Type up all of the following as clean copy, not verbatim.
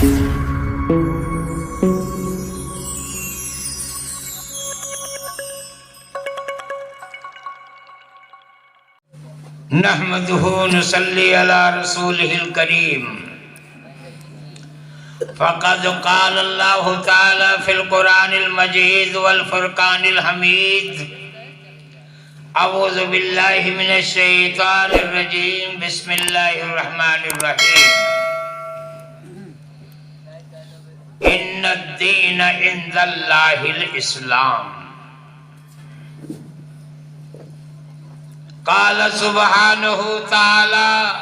نحمده نصلي على رسوله الكريم فقد قال الله تعالى في القرآن المجيد والفرقان الحميد اعوذ بالله من الشيطان الرجيم بسم الله الرحمن الرحيم ان الدين عند الله الاسلام قال سبحانه تعالى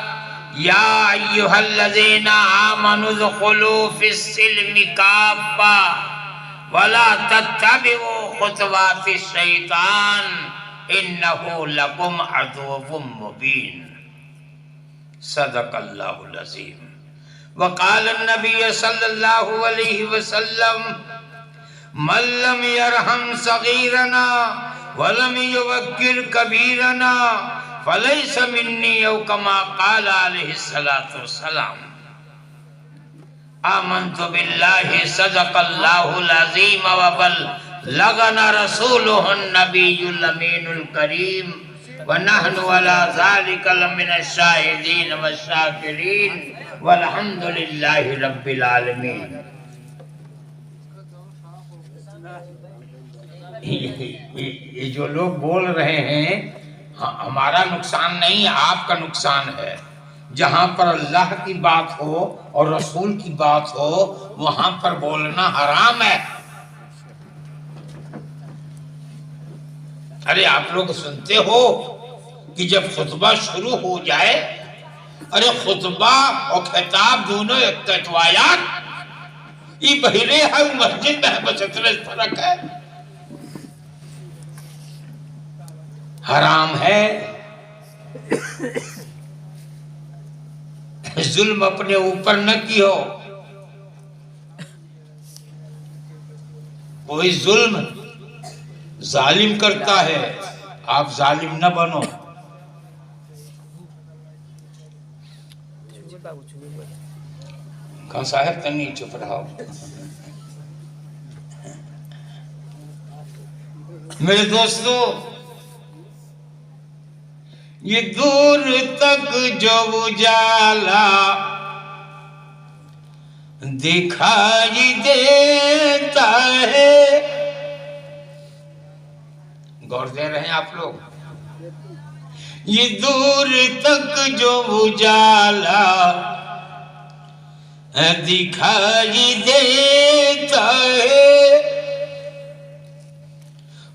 يا أيها الذين آمنوا ادخلوا في السلم كافة ولا تتبعوا خطوات الشيطان إنه لكم عدو مبين صدق الله العظيم وقال النبي صلى الله عليه وسلم من لم يرحم صغيرنا ولم يوقر كبيرنا فليس مني او كما قال عليه الصلاة والسلام آمنت بالله صدق الله العظيم وبلغنا رسوله النبي الأمين الكريم ونحن على ذلك لمن الشاهدين والشاكرين والحمد لله رب العالمين. یہ جو لوگ بول رہے ہیں ہمارا نقصان نہیں آپ کا نقصان ہے. جہاں پر اللہ کی بات ہو اور رسول کی بات ہو وہاں پر بولنا حرام ہے. ارے آپ لوگ سنتے ہو کہ جب خطبہ شروع ہو جائے ارے خطبہ اور خطاب دونوں اکتوایات یہ بہرے ہے مسجد میں بس اتنا فرق ہے. حرام ہے ظلم اپنے اوپر نہ کیو. کوئی ظلم ظالم کرتا ہے آپ ظالم نہ بنو. کہاں صاحب تنی چپ رہا. میرے دوستو یہ دور تک جو اجالا دکھائی دیتا ہے. غور دے رہے ہیں آپ لوگ. یہ دور تک جو اجالا دکھائی دیتا ہے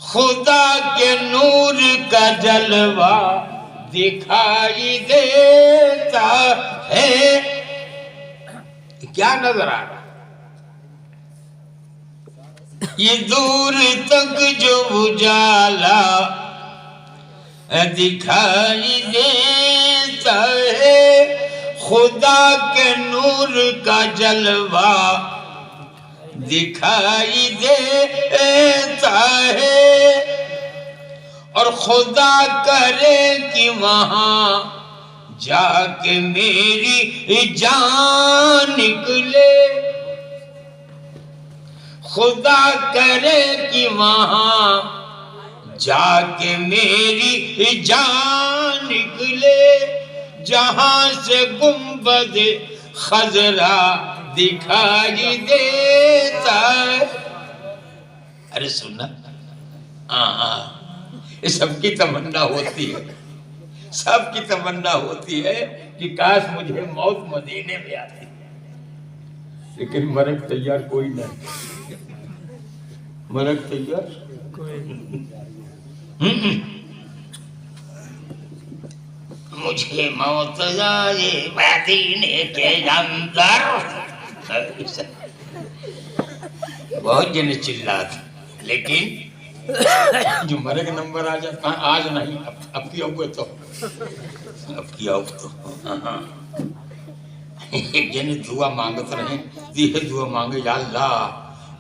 خدا کے نور کا جلوہ دکھائی دیتا ہے. کیا نظر آ رہا؟ یہ دور تک جو اجالا دکھائی دیتا ہے خدا کے نور کا جلوہ دکھائی دیتا ہے. اور خدا کرے کہ وہاں جا کے میری جان نکلے. خدا کرے کہ وہاں جا کے میری جان نکلے جہاں سے گنبد خضرا دکھائی دیتا ہے. ارے سننا یہ سب کی تمنا ہوتی ہے. سب کی تمنا ہوتی ہے کہ کاش مجھے موت مدینے میں آتی لیکن مرگ تیار کوئی نہیں. مرگ تیار مجھے موت جائے مدینے کے اندر. بہت جن چلات لیکن جو مرگ نمبر آ جاتا ہے آج نہیں اب کی ہوئے تو اب کی ہو تو ایک جن دعا مانگت رہے یہ دعا مانگے یا اللہ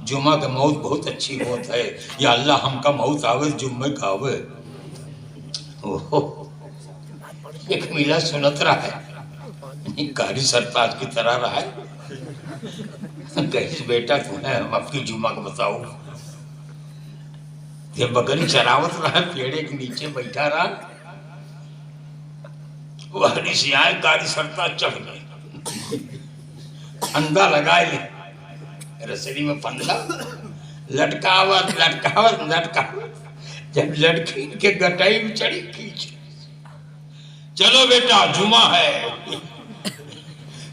جمعہ کا موت بہت اچھی موت ہے یا اللہ ہم کا موت آوے جمعہ کا آوے. ایک میلہ سنت رہا ہے قاری سرتاج کی طرح رہا ہے کہیں بیٹا تمہیں ہم اپنی جمعہ کو بتاؤ، یہ بکری چراوت رہا پیڑے کے نیچے بیٹھا رہا، وہ ہری سیاہ کاری سرتا چڑھ گئے، اندھا لگائے لے رسلی میں پندلا لٹکاوت لٹکاوت لٹکاوت، جب لڑکی کے گٹائی میں چڑھی کھینچ، چلو بیٹا جمعہ ہے،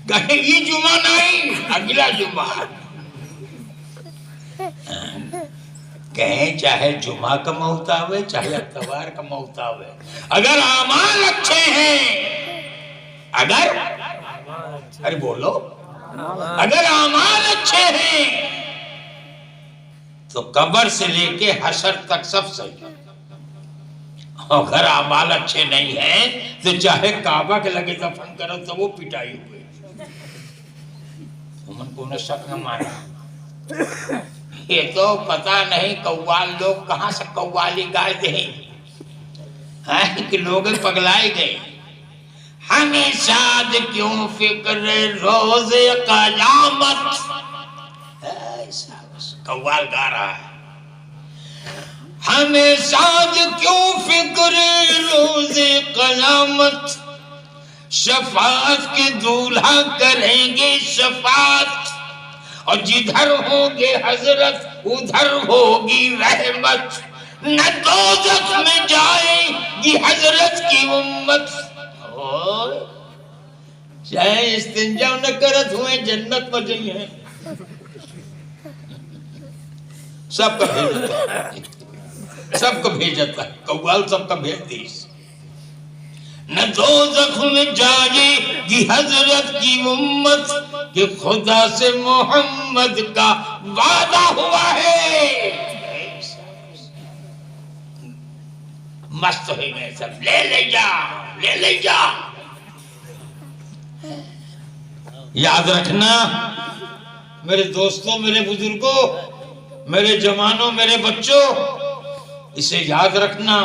کہیں یہ جمعہ نہیں اگلا جمعہ، کہیں چاہے جمعہ کا موت آوے چاہے اتوار کا موت آوے، اگر اعمال اچھے ہیں، اگر ارے بولو اگر اعمال اچھے ہیں تو قبر سے لے کے حشر تک سب صحیح، اگر اعمال اچھے نہیں ہیں تو چاہے کعبہ کے لگے دفن کرو تو وہ پٹائی ہوئے، تمہیں کو نے شک نہ مانا، یہ تو پتہ نہیں قوال لوگ کہاں سے قوالی گائے دیں، کہ لوگ پگلائے گئے، ہمیں شاد کیوں فکر روز قیامت، قوال گا رہا ہے، ہمیں شاد کیوں فکر روز قیامت، شفاعت کے دولہا کریں گے شفاعت، اور جدھر ہوں گے حضرت ادھر ہوگی رحمت، نہ دوزخ میں جائے گی حضرت کی امت، چاہے استنجا نہ کرت ہوئے جنت میں جئی ہیں، سب کا بھیجتا ہے، سب کو بھیجتا ہے، قوال سب کا بھیج دیس، نہ دوزخ میں جائے گی حضرت کی امت، کہ خدا سے محمد کا وعدہ ہوا ہے، مست ہوئے گئے سب، لے لے جا لے لے جا، یاد رکھنا میرے دوستوں، میرے بزرگوں، میرے جوانوں، میرے بچوں، اسے یاد رکھنا،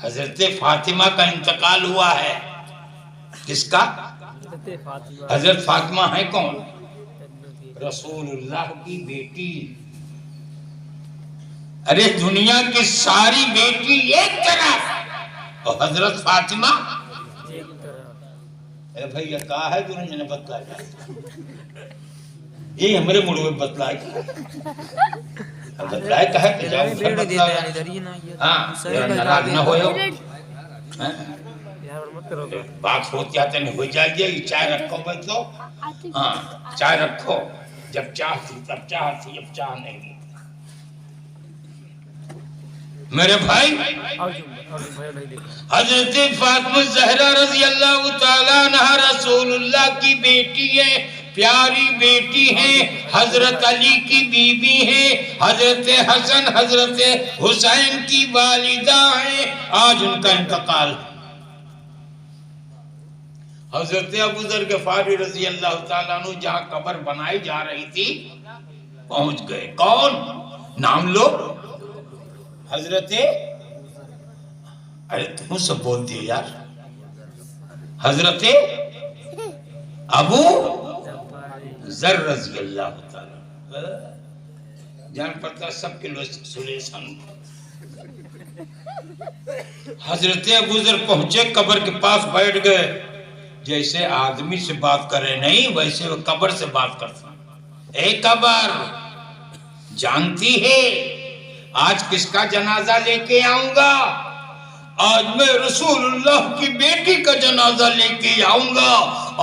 حضرت فاطمہ کا انتقال ہوا ہے، کس کا؟ حضرت فاطمہ ہے کون؟ رسول اللہ کی بیٹی، ارے دنیا کی ساری بیٹی ایک طرف اور حضرت فاطمہ اے بھئی یہ کہا ہے دنیا نے بتلا جائے، یہ ہمارے مڑ میں بتلا بتلائے کہا کہ جاؤ پھر بتلا ہاں میرا نراض نہ ہوئے بات ہوتی آتے نہیں ہو جائے، چائے رکھو بچو، ہاں چائے رکھو، جب چاہ تھی تب چاہ تھی، اب چاہ نہیں، میرے بھائی حضرت فاطمہ زہرا رضی اللہ تعالیٰ عنہ رسول اللہ کی بیٹی ہے، پیاری بیٹی ہے، حضرت علی کی بیوی ہے، حضرت حسن حضرت حسین کی والدہ ہے، آج ان کا انتقال ہے، حضرت ابو ذر غفاری رضی اللہ تعالیٰ عنہ جہاں قبر بنائی جا رہی تھی پہنچ گئے، کون؟ نام لو، حضرت ارے تم سب بولتی ہو یار، حضرت ابو ذر رضی اللہ تعالیٰ، جان پڑتا سب کے لوگ سنے سن، حضرت ابو ذر پہنچے قبر کے پاس بیٹھ گئے، جیسے آدمی سے بات کرے نہیں ویسے وہ قبر سے بات کرتا، اے قبر جانتی ہے آج کس کا جنازہ لے کے آؤں گا؟ آج میں رسول اللہ کی بیٹی کا جنازہ لے کے آؤں گا،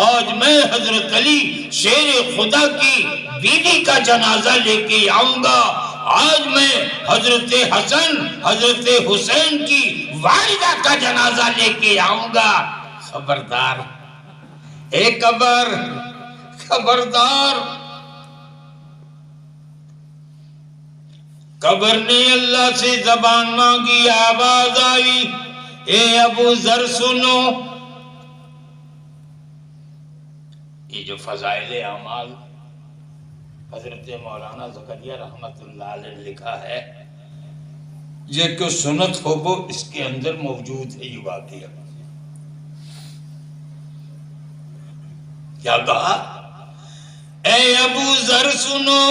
آج میں حضرت علی شیر خدا کی بیوی کا جنازہ لے کے آؤں گا، آج میں حضرت حسن حضرت حسین کی والدہ کا جنازہ لے کے آؤں گا، خبردار اے قبر خبردار، قبر نے اللہ سے زبان مانگی، آواز آئی اے ابو ذر سنو، یہ جو فضائل اعمال حضرت مولانا زکریا رحمت اللہ علیہ نے لکھا ہے، یہ کہ سنت ہو وہ اس کے اندر موجود ہے، یہ واقعہ کیا کہا؟ اے ابو ذر سنو،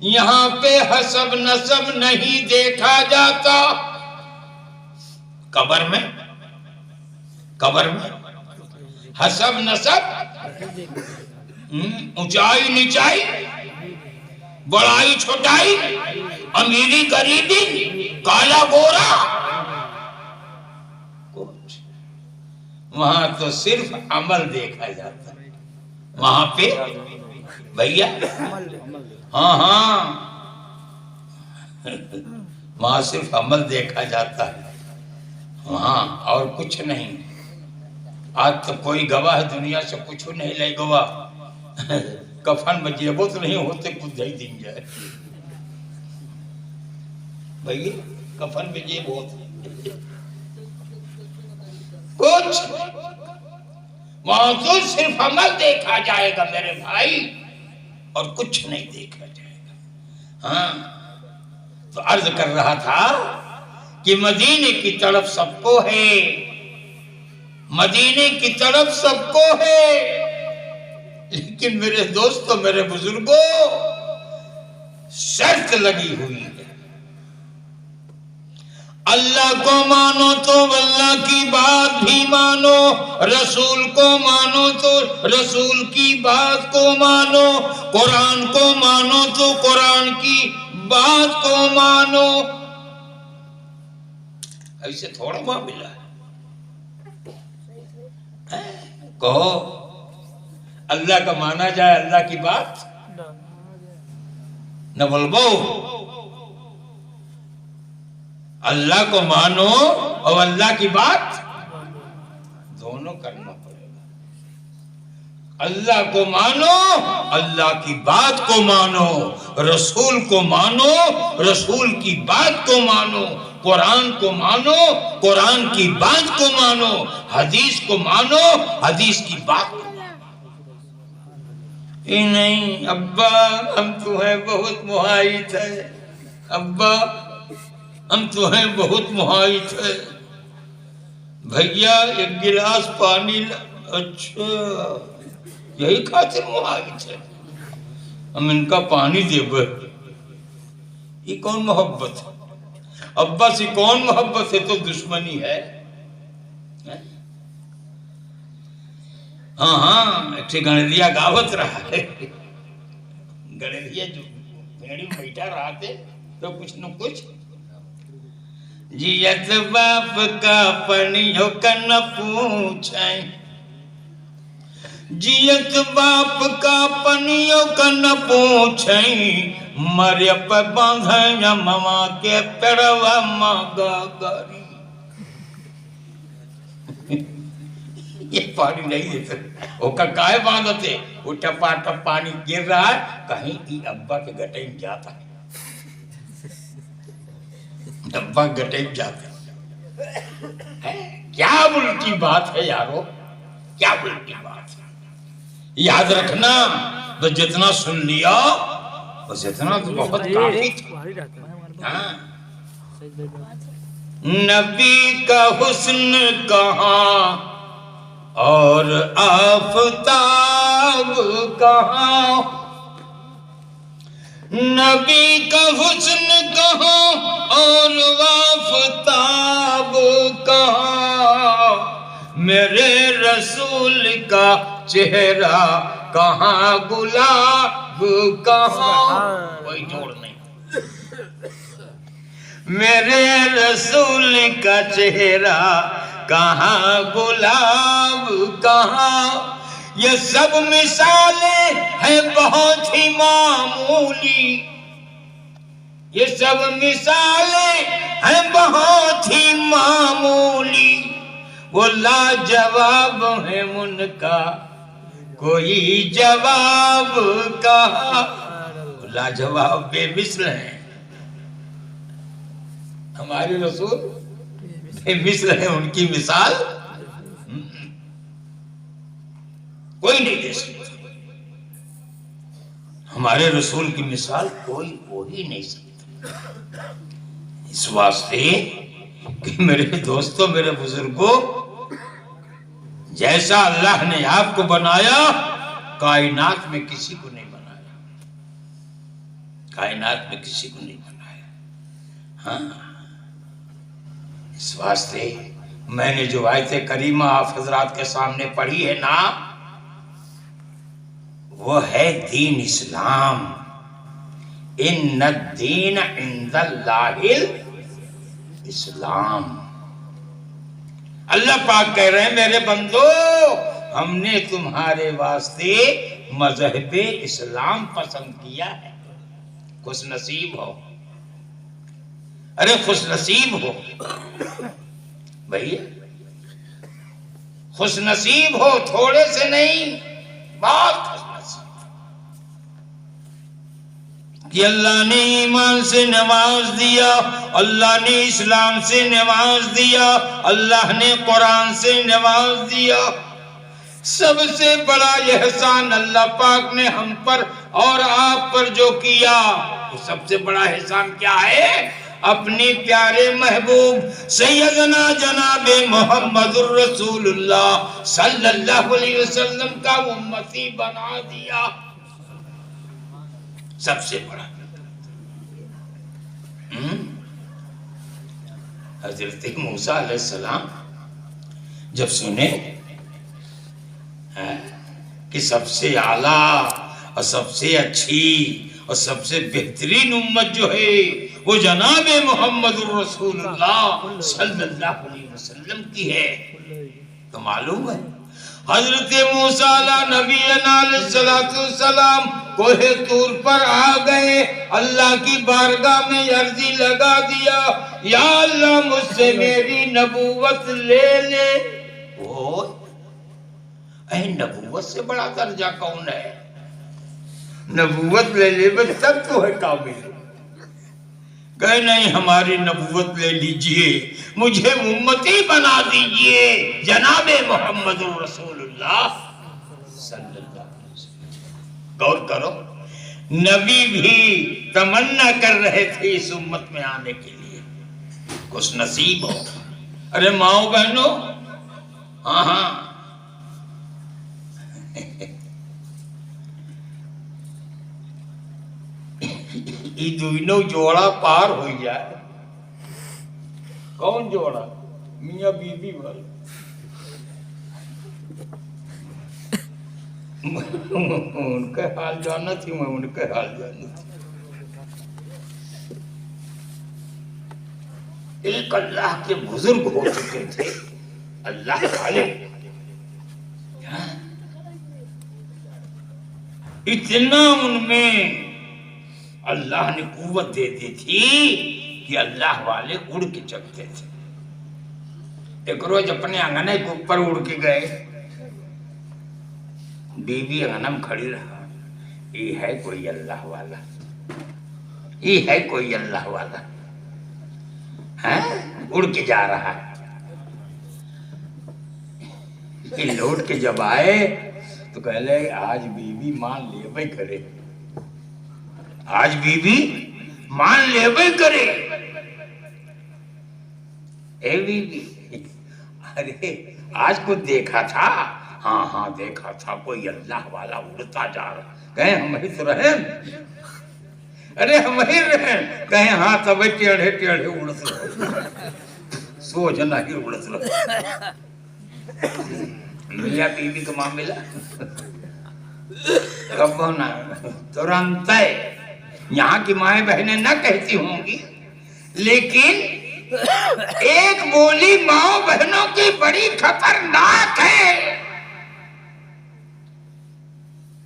یہاں پہ حسب نسب نہیں دیکھا جاتا. قبر میں حسب نسب، اونچائی نیچائی، بڑائی چھوٹائی، امیری غریبی، کالا گورا، کچھ وہاں تو صرف عمل دیکھا جاتا ہے. وہاں پہ بھیا ہاں وہاں صرف عمل دیکھا جاتا ہے، وہاں اور کچھ نہیں. آج تو کوئی گواہ دنیا سے کچھ نہیں لے گواہ، کفن میں جیبوت نہیں ہوتے کچھ دے دیں جائے بھئی، کفن میں جیب ہوتے کچھ، وہاں تو صرف عمل دیکھا جائے گا میرے بھائی، اور کچھ نہیں دیکھا جائے گا. ہاں تو عرض کر رہا تھا کہ مدینے کی طرف سب کو ہے، مدینے کی طرف سب کو ہے، لیکن میرے دوستو، میرے بزرگوں، شرط لگی ہوئی ہے. اللہ کو مانو تو اللہ کی بات بھی مانو، رسول کو مانو تو رسول کی بات کو مانو، قرآن کو مانو تو قرآن کی بات کو مانو. ایسے تھوڑا معاملہ ہے. کہو اللہ کا مانا جائے، اللہ کی بات نہ بولبو. اللہ کو مانو اور اللہ کی بات دونوں کرنا پڑے گا. اللہ کو مانو، اللہ کی بات کو مانو، رسول کو مانو، رسول کی بات کو مانو، قرآن کو مانو، قرآن کی بات کو مانو، حدیث کو مانو، حدیث کی بات کو مانو. نہیں ابا ہم تمہیں بہت محایت ہے، ابا ہم تمہیں بہت محایت ہے. بھیا ایک گلاس پانی اچھا یہی خاطر محایت ہے، ہم ان کا پانی دے بے. یہ کون محبت ہے؟ ابا سے کون محبت ہے؟ تو دشمنی ہے. ہاں ایک گنریا گاوت رہا ہے، گنریا جو بھیڑی بیٹھا رہا تھے تو کچھ نہ کچھ جیت باپ کا پنیوں کا نہ پوچھیں، جیت باپ کا پنیوں کا نہ پوچھیں، مرے پہ باندھیں یا ماما کے پیڑوا مانگا گاری. یہ پانی نہیں دیتے وہ کائے باندھتے، وہ ٹپا ٹپ پانی گر رہا ہے، کہیں کی ابا کے گٹے میں جاتا ہے، ابا گٹے میں جاتا ہے. کیا الٹی بات ہے یارو، کیا الٹی بات ہے. یاد رکھنا تو جتنا سن لیا بس اتنا تو بہت کافی تھا. نبی کا حسن کہاں اور آفتاب کہاں، نبی کا حسن کہاں اور آفتاب کہاں، میرے رسول کا چہرہ کہاں، گلاب کہاں. کوئی جوڑ نہیں. میرے رسول کا چہرہ کہاں، گلاب کہاں. یہ سب مثالیں ہیں بہت ہی معمولی، یہ سب مثالیں ہیں بہت ہی معمولی، وہ لاجواب ہیں ان کا کوئی جواب کہاں. لاجواب بے مثل ہیں، ہمارے رسول بے مثل ہیں، ان کی مثال کوئی نہیں دے سکتا. ہمارے رسول کی مثال کوئی ہو ہی نہیں سکتا. اس واسطے کہ میرے دوستوں، میرے بزرگوں، جیسا اللہ نے آپ کو بنایا کائنات میں کسی کو نہیں بنایا، کائنات میں کسی کو نہیں بنایا۔ ہاں، اس واسطے میں نے جو آیت کریمہ آپ حضرات کے سامنے پڑھی ہے نا، وہ ہے دین اسلام۔ ان الدین عند اللہ الاسلام۔ اللہ پاک کہہ رہے ہیں میرے بندو، ہم نے تمہارے واسطے مذہب اسلام پسند کیا ہے۔ خوش نصیب ہو، ارے خوش نصیب ہو بھائی، خوش نصیب ہو، تھوڑے سے نہیں، بہت خوش نصیب کہ اللہ نے ایمان سے نواز دیا، اللہ نے اسلام سے نواز دیا، اللہ نے قرآن سے نواز دیا۔ سب سے بڑا احسان اللہ پاک نے ہم پر اور آپ پر جو کیا، وہ سب سے بڑا احسان کیا ہے؟ اپنی پیارے محبوب سیدنا جناب محمد الرسول اللہ صلی اللہ علیہ وسلم کا امتی بنا دیا۔ سب سے بڑا۔ حضرت موسیٰ علیہ السلام جب سنے کہ سب سے اعلیٰ اور سب سے اچھی اور سب سے بہترین امت جو ہے وہ جناب محمد الرسول اللہ صلی اللہ علیہ وسلم کی ہے، تو معلوم ہے حضرت موسیٰ علیہ نبینا علیہ السلام کوہ طور پر آ گئے، اللہ کی بارگاہ میں عرضی لگا دیا، یا اللہ مجھ سے میری نبوت لے لے۔ اے نبوت سے بڑا درجہ کون ہے؟ نبوت لے لے بس تب تو ہے کامل۔ کہے نہیں، ہماری نبوت لے لیجئے، مجھے امتی بنا دیجئے جناب محمد رسول اللہ صلی اللہ علیہ وسلم۔ غور کرو، نبی بھی تمنا کر رہے تھے اس امت میں آنے کے لیے۔ خوش نصیب ہو، ارے ماؤں بہنوں، ہاں ہاں، یہ دونوں جوڑا پار ہو جائے۔ کون جوڑا؟ میاں بی بی والا۔ ان کا حال جاننا تھی، میں ان کا حال جاننا تھی۔ ایک اللہ کے بزرگ ہو چکے تھے، اللہ والے، اتنا ان میں اللہ نے قوت دے دی تھی کہ اللہ والے اڑ کے چلتے تھے۔ ایک روز اپنے انگنے کے اوپر اڑ کے گئے، بی بی انگنم کھڑی رہا، یہ ہے کوئی اللہ والا، یہ ہے کوئی اللہ والا، اڑ کے جا رہا ہے۔ یہ لوٹ کے جب آئے تو کہہ لے آج بی بی مان لے بھائی کرے، آج بی بی مان لے بھائی کرے۔ اے بی بی، ارے آج کو دیکھا تھا؟ ہاں ہاں دیکھا تھا، کوئی اللہ والا اڑتا جا رہا۔ کہیں ہم ہی تو رہیں، ارے ہم ہی رہیں، کہیں ہاں تب ٹیڑھے ٹیڑھے اڑت رہے، سوچنا ہی اڑت رہے۔ میاں بی بی کا معاملہ کب ہونا ترنت ہے۔ یہاں کی مائیں بہنیں نہ کہتی ہوں گی، لیکن ایک بولی ماں بہنوں کی بڑی خطرناک ہے،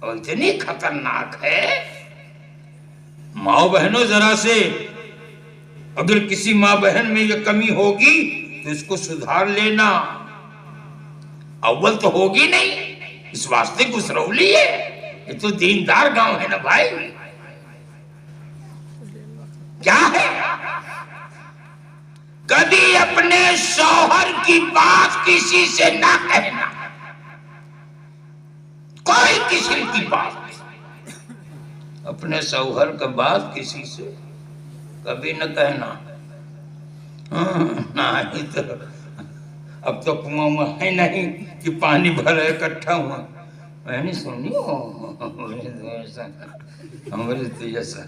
اور اتنی خطرناک ہے، ماں بہنوں ذرا سے اگر کسی ماں بہن میں یہ کمی ہوگی تو اس کو سدھار لینا۔ اول تو ہوگی نہیں، اس واسطے گسرولی ہے، یہ تو دیندار گاؤں ہے نا بھائی۔ کیا ہے؟ کبھی اپنے شوہر کی بات کسی سے نہ کہنا، کوئی کسی کی بات نہیں، اپنے شوہر کا بات کسی سے کبھی نہ کہنا۔ نہیں تو اب تو کنواں ہے نہیں، کہ پانی بھرا اکٹھا ہوا. میں نے سنی ہمارے جیسا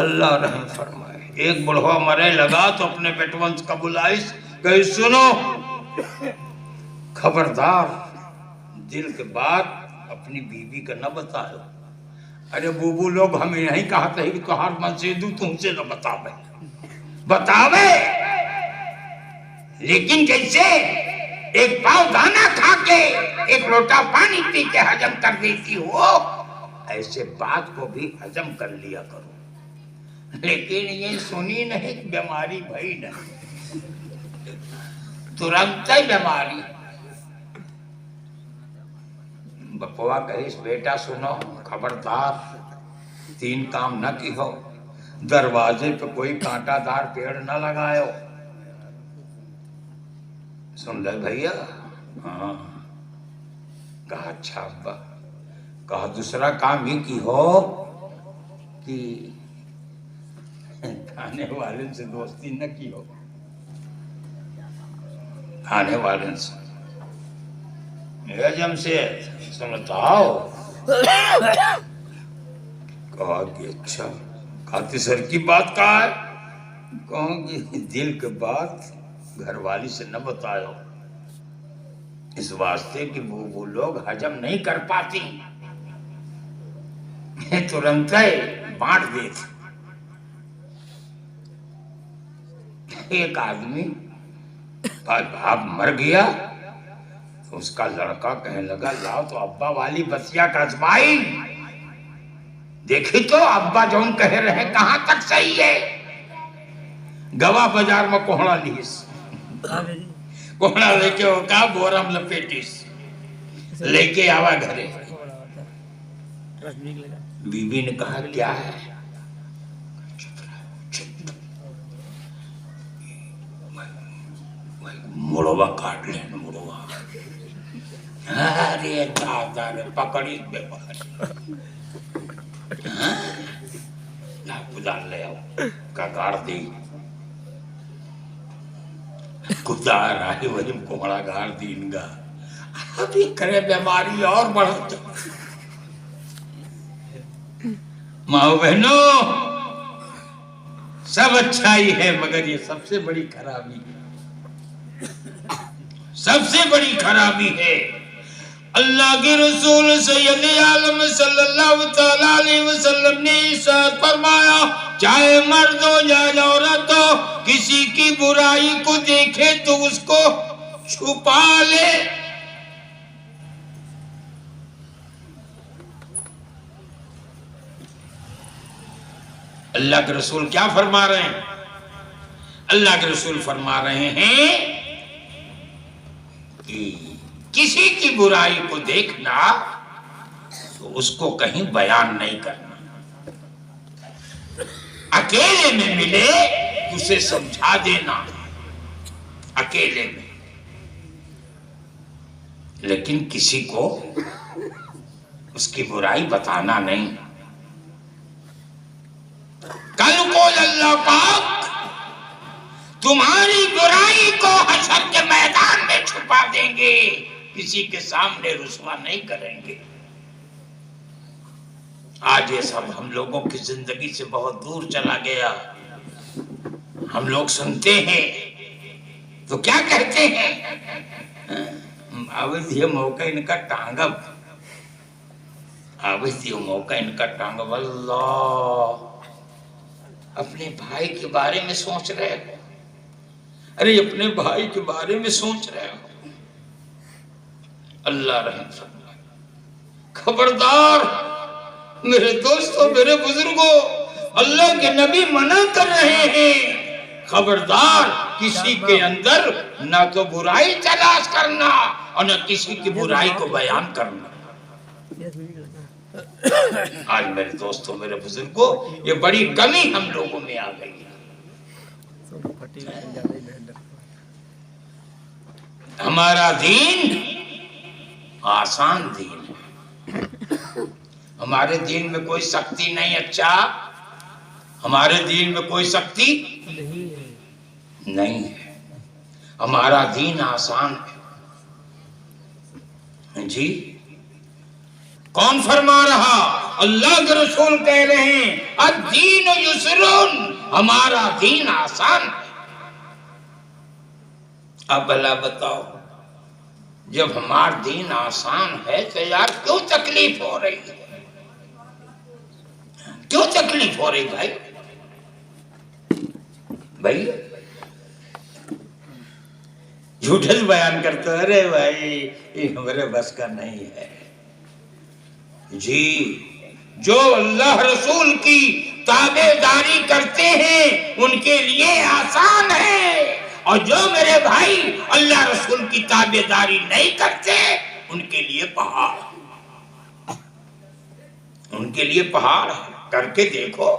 اللہ رحم فرمائے. ایک بڑھوا مرے لگا تو اپنے بیٹونس کا بلائش کہ سنو خبردار دل کے بعد اپنی بیوی کا نہ بتاؤ. ارے بوبو لوگ ہمیں نہیں کہتے کہ تو ہر منصیدو تم سے نہ بتاوے لیکن جیسے ایک پاؤ دانا کھا کے ایک لوٹا پانی پی کے ہضم کر دیتی ہو ایسے بات کو بھی ہضم کر لیا کرو. لیکن یہ سنی نہیں بیماری بھائی نہیں ترنت ہی بیماری. بپوا کہیس بیٹا سنو خبردار 3 کام نہ کی ہو. دروازے پہ کوئی کانٹا دار پیڑ نہ لگائے. سن لے بھیا. ہاں کہا اچھا ابا. کہا دوسرا کام یہ کی ہو کہ کھانے والے سے دوستی نہ کی ہو. کھانے والے سے جمشید سنتاؤ. کہا کہ اچھا. کہا تیسر کی بات کہا ہے. کہا کہ دل کے بات گھر والی سے نہ بتاؤ اس واسطے کہ وہ لوگ ہضم نہیں کر پاتی ترنت بانٹ دیتی. ایک آدمی باپ مر گیا تو اس کا لڑکا کہنے لگا لاؤ تو ابا والی بسیا کا ازمائی دیکھی تو ابا جو کہہ رہے کہاں تک صحیح ہے. گوا بازار میں کوہڑا لیس کوہڑا لے کے وہ کہا بورم لپیٹیس لے کے آوا گھرے. بی بی نے کہا کیا ہے. مڑوا کاٹ لینا مڑوا. ارے دادا نے پکڑی بیماری کدار لے آؤ کا گاڑ دی. کدار آئی وہی کوڑا گاڑ دین گا. ابھی کرے بیماری اور بڑھتا. ماں بہنوں سب اچھا ہی ہے مگر یہ سب سے بڑی خرابی ہے. سب سے بڑی خرابی ہے. اللہ کے رسول سید عالم صلی اللہ تعالی علیہ وسلم نے ارشاد فرمایا چاہے مرد ہو یا عورت ہو کسی کی برائی کو دیکھے تو اس کو چھپا لے. اللہ کے رسول کیا فرما رہے ہیں. اللہ کے رسول فرما رہے ہیں کہ کسی کی برائی کو دیکھنا تو اس کو کہیں بیان نہیں کرنا. اکیلے میں ملے اسے سمجھا دینا اکیلے میں. لیکن کسی کو اس کی برائی بتانا نہیں. کل کو اللہ پاک تمہاری برائی کو حشر کے میدان میں چھپا دیں گے. کسی کے سامنے رسوا نہیں کریں گے. آج یہ سب ہم لوگوں کی زندگی سے بہت دور چلا گیا. ہم لوگ سنتے ہیں تو کیا کہتے ہیں آوز یہ موقع ان کا ٹانگب آوز یہ موقع ان کا ٹانگب. اللہ اپنے بھائی کے بارے میں سوچ رہے ہو. ارے اپنے بھائی کے بارے میں سوچ رہے ہو. اللہ رحم فرمائے. خبردار میرے دوستوں میرے بزرگوں اللہ کے نبی منع کر رہے ہیں. خبردار کسی کے اندر نہ تو برائی تلاش کرنا اور نہ کسی کی برائی کو بیان کرنا. آج میرے دوستوں میرے بزرگوں یہ بڑی کمی ہم لوگوں میں آ گئی ہے. ہمارا دین آسان دین ہے. ہمارے دین میں کوئی سختی نہیں. اچھا ہمارے دین میں کوئی سختی نہیں ہے. ہمارا دین آسان ہے جی۔ کون فرما رہا؟ اللہ کے رسول کہہ رہے ہیں الدین یسرن، ہمارا دین آسان ہے۔ اب اللہ بتاؤ، جب ہمارا دین آسان ہے تو یار کیوں تکلیف ہو رہی ہے؟ کیوں تکلیف ہو رہی بھائی؟ بھائی جھوٹے بیان کرتے ہیں، ارے بھائی یہ ہمارے بس کا نہیں ہے جی۔ جو اللہ رسول کی تابع داری کرتے ہیں ان کے لیے آسان ہے، اور جو میرے بھائی اللہ رسول کی تابع داری نہیں کرتے ان کے لیے پہاڑ، ان کے لیے پہاڑ ہے۔ کر کے دیکھو،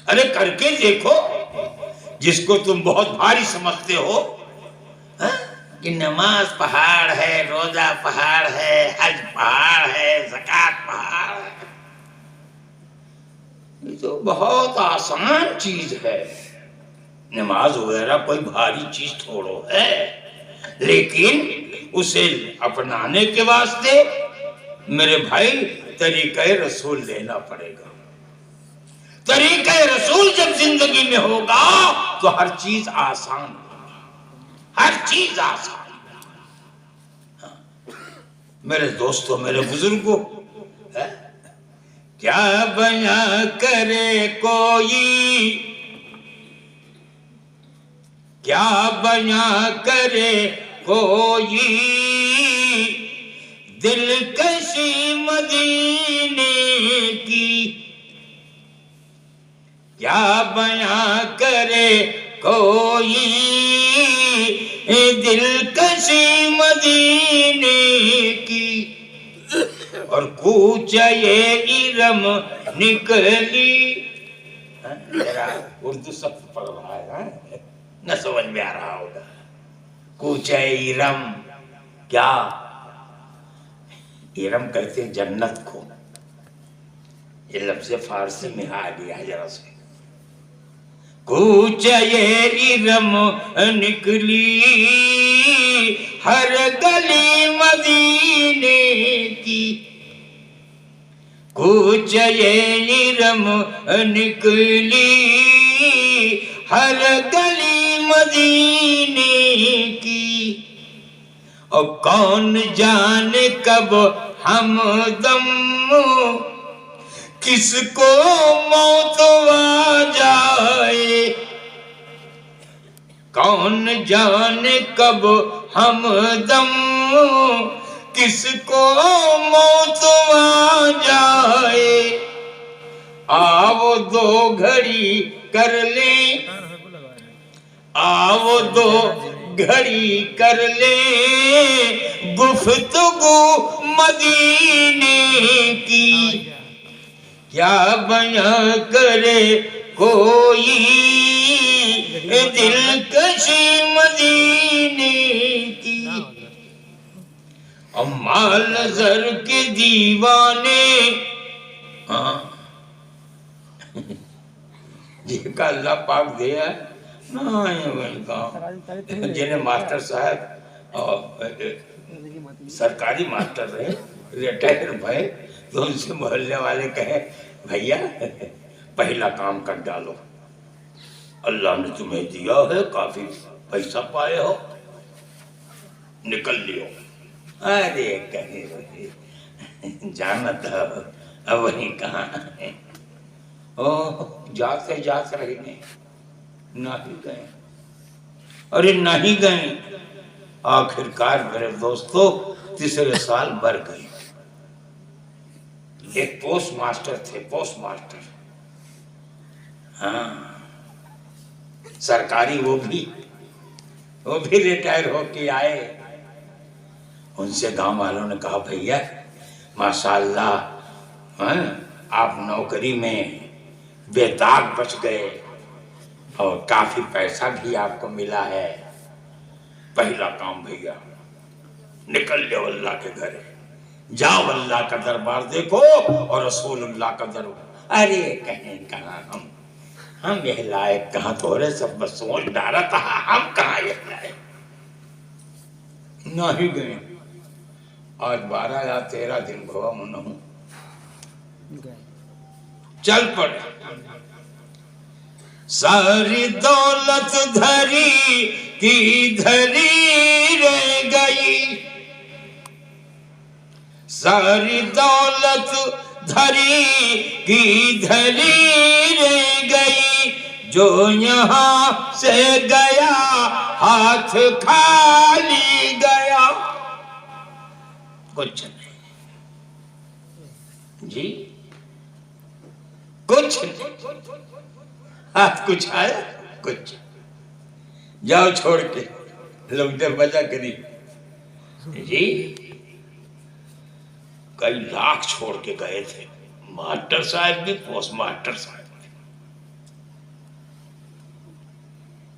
ارے کر کے دیکھو، جس کو تم بہت بھاری سمجھتے ہو کہ نماز پہاڑ ہے، روزہ پہاڑ ہے، حج پہاڑ ہے، زکوٰۃ پہاڑ ہے، یہ تو بہت آسان چیز ہے۔ نماز وغیرہ کوئی بھاری چیز تھوڑو ہے، لیکن اسے اپنانے کے واسطے میرے بھائی طریقہ رسول لینا پڑے گا۔ طریقہ رسول جب زندگی میں ہوگا تو ہر چیز آسان ہوگا، ہر چیز آسان۔ میرے دوستوں، میرے بزرگوں، کیا بیاں کرے کوئی، کیا بیاں کرے کوئی دلکشی مدینے کی، کیا بیاں کرے کوئی دلکشی مدینے کی، اور کوچہ ارم نکلی۔ اردو سب پڑھ رہا ہے نہ سمجھ میں آ رہا ہوگا۔ کوچہ ارم، کیا ارم کہتے ہیں جنت کو، یہ لفظ فارسی میں آ گیا ذرا سے۔ کوچہ ارم نکلی ہر گلی مدینے کی، کوچہ ارم نکلی ہر گلی مدینے کی، اور کون جانے کب ہمدم کس کو موت آ جائے، کون جانے کب ہمدم کس کو موت آ جائے، آؤ دو گھڑی کر لیں، آؤ دو گھڑی کر لیں گفتگو مدینے کی، کیا بیاں کرے کوئی دلکشی مدینے کی، اما نظر کے دیوانے، جن کا اللہ پاک دیا ہے جنہیں ماسٹر صاحب سرکاری ماسٹر رہے، ریٹائر بھائی، تو ان سے محلے والے کہے بھیا پہلا کام کر ڈالو، اللہ نے تمہیں دیا ہے، کافی پیسہ پائے ہو، نکل لیو۔ ارے کہیں جانتا اب وہیں کہاں ہے، جاتے جاتے رہی نہیں، نہ ہی گئے، ارے نہ ہی گئے، آخر کار میرے دوستو تیسرے سال مر گئے۔ ایک پوسٹ ماسٹر تھے، پوسٹ ماسٹر، ہاں سرکاری، وہ بھی ریٹائر ہو کے آئے۔ ان سے گاؤں والوں نے کہا بھیا ماشاءاللہ آپ نوکری میں بے داغ بچ گئے اور کافی پیسہ بھی آپ کو ملا ہے، پہلا کام بھیا نکل جاؤ اللہ کے گھر، جاؤ اللہ کا دربار دیکھو اور رسول اللہ کا دربار۔ ارے کہیں کہاں ہم یہ لائق کہاں، تھوڑے سب بس سوچ ڈالا تھا، ہم کہاں یہ لائق، نہیں گئے. آج 12 یا 13 دن ہوا منہ چل پڑے. ساری دولت دھری کی دھری رہ گئی، ساری دولت دھری کی دھری رہ گئی، جو یہاں سے گیا ہاتھ خالی گیا. کچھ نہیں جی، کچھ نہیں. ہاتھ کچھ آیا کچھ. جاؤ چھوڑ کے لوگ دروازہ کری جی. کئی لاکھ چھوڑ کے گئے تھے، ماسٹر صاحب بھی پوسٹ ماسٹر صاحب بھی.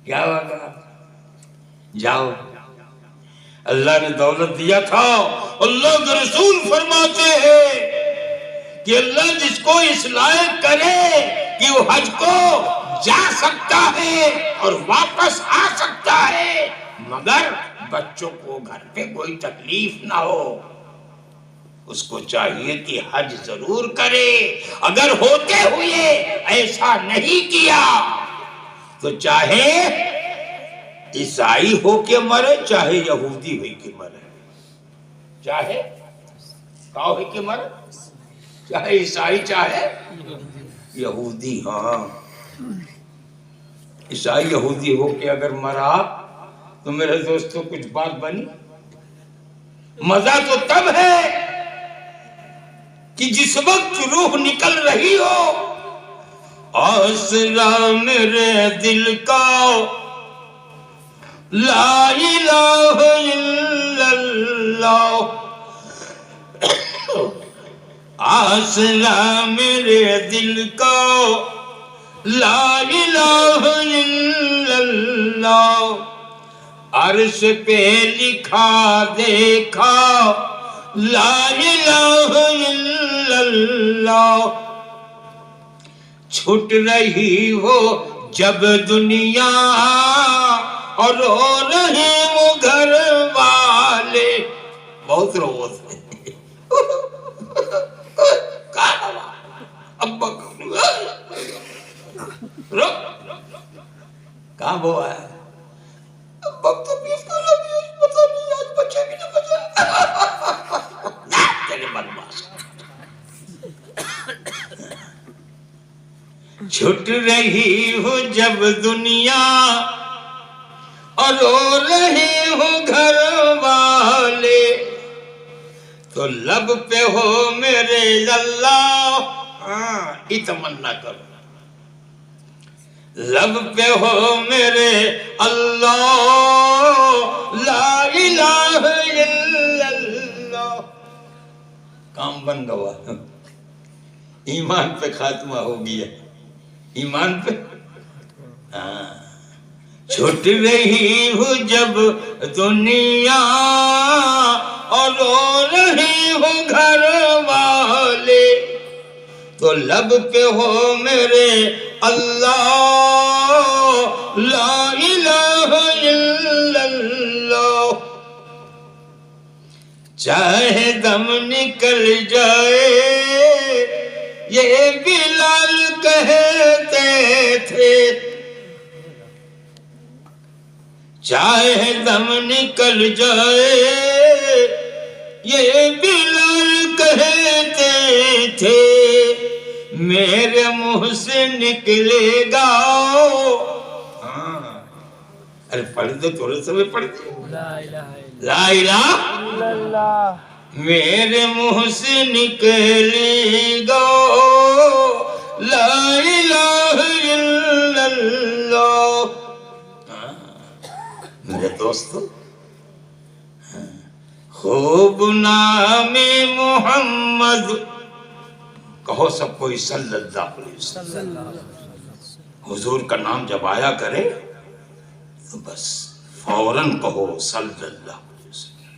کیا ہوگا؟ جاؤ. اللہ نے دولت دیا تھا. اللہ کے رسول فرماتے ہیں کہ اللہ جس کو اس لائق کرے کہ وہ حج کو جا سکتا ہے اور واپس آ سکتا ہے، مگر بچوں کو گھر پہ کوئی تکلیف نہ ہو، اس کو چاہیے کہ حج ضرور کرے. اگر ہوتے ہوئے ایسا نہیں کیا تو چاہے عیسائی ہو کے مرے، چاہے یہودی ہوئی کے مرے، چاہے کاؤ ہوئی کے مرے، چاہے عیسائی چاہے یہودی. ہاں عیسائی یہودی ہو کے اگر مرا تو میرے دوستوں کچھ بات بنی. مزہ تو تب ہے کہ جس وقت روح نکل رہی ہو، آسرا میرے دل کا لا الہ الا اللہ، آسرا میرے دل کا لا الہ الا اللہ. عرش پہ لکھا دیکھا لا الہ الا اللہ. چھٹ رہی ہو جب دنیا اور رو رہے وہ گھر والے. بہت رو تھے. ابا کہاں وہ ہے؟ وقت پیس کر ابھی پتہ نہیں آج بچے بھی نہ بچے. تیرے بدماش. چھٹ رہی ہو جب دنیا اور رو رہے ہو گھر والے، تو لب پہ ہو میرے اللہ. ہاں یہ تمنا کرو، لب پہ ہو میرے اللہ لا الہ الا اللہ. کام بن گوا. ایمان پہ خاتمہ ہو گیا. ایمان پہ. ہاں چھٹ رہی ہو جب دنیا اور رو رہے ہو گھر والے، تو لب پہ ہو میرے اللہ لا الہ الا اللہ. چاہے دم نکل جائے یہ بلال کہتے تھے، چاہے دم نکل جائے یہ بلال کہتے تھے، میرے منہ سے نکلے گا. ارے پڑھ دو تھوڑے سے پڑھ دو. لا الہ الا اللہ. میرے منہ سے نکلے گا لا الہ الا اللہ. میرے دوستو خوب نام محمد کہو سب کوئی صلی اللہ علیہ وسلم. حضور کا نام جب آیا کرے تو بس فوراً کہو صلی اللہ علیہ وسلم.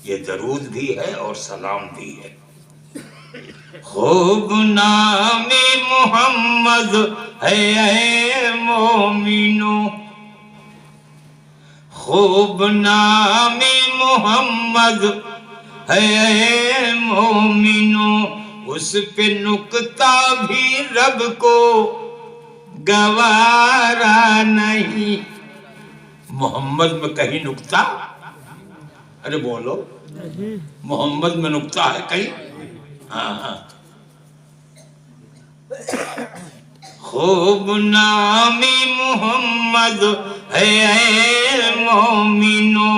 یہ درود بھی ہے اور سلام بھی ہے. خوب نام محمد ہے اے مومنو، خوب نام محمد ہے اے مومنو، اس پہ نکتہ بھی رب کو گوارا نہیں۔ محمد میں کہیں نکتہ؟ ارے بولو، محمد میں نکتہ ہے کہیں؟ ہاں خوب نامی محمد ہے اے مومنو،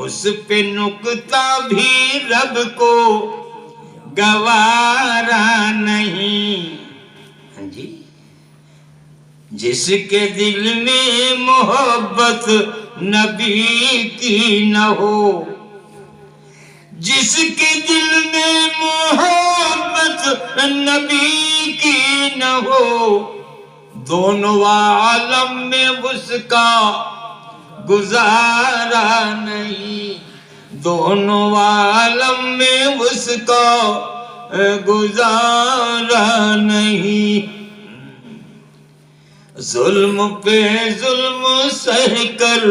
اس پہ نکتہ بھی رب کو گوارا نہیں۔ ہاں جی، جس کے دل میں محبت نبی کی نہ ہو، جس کے دل میں محبت نبی کی نہ ہو، دونوں عالم میں اس کا گزارا نہیں، دونوں عالم میں اس کا گزارا نہیں۔ ظلم پہ ظلم سہ کر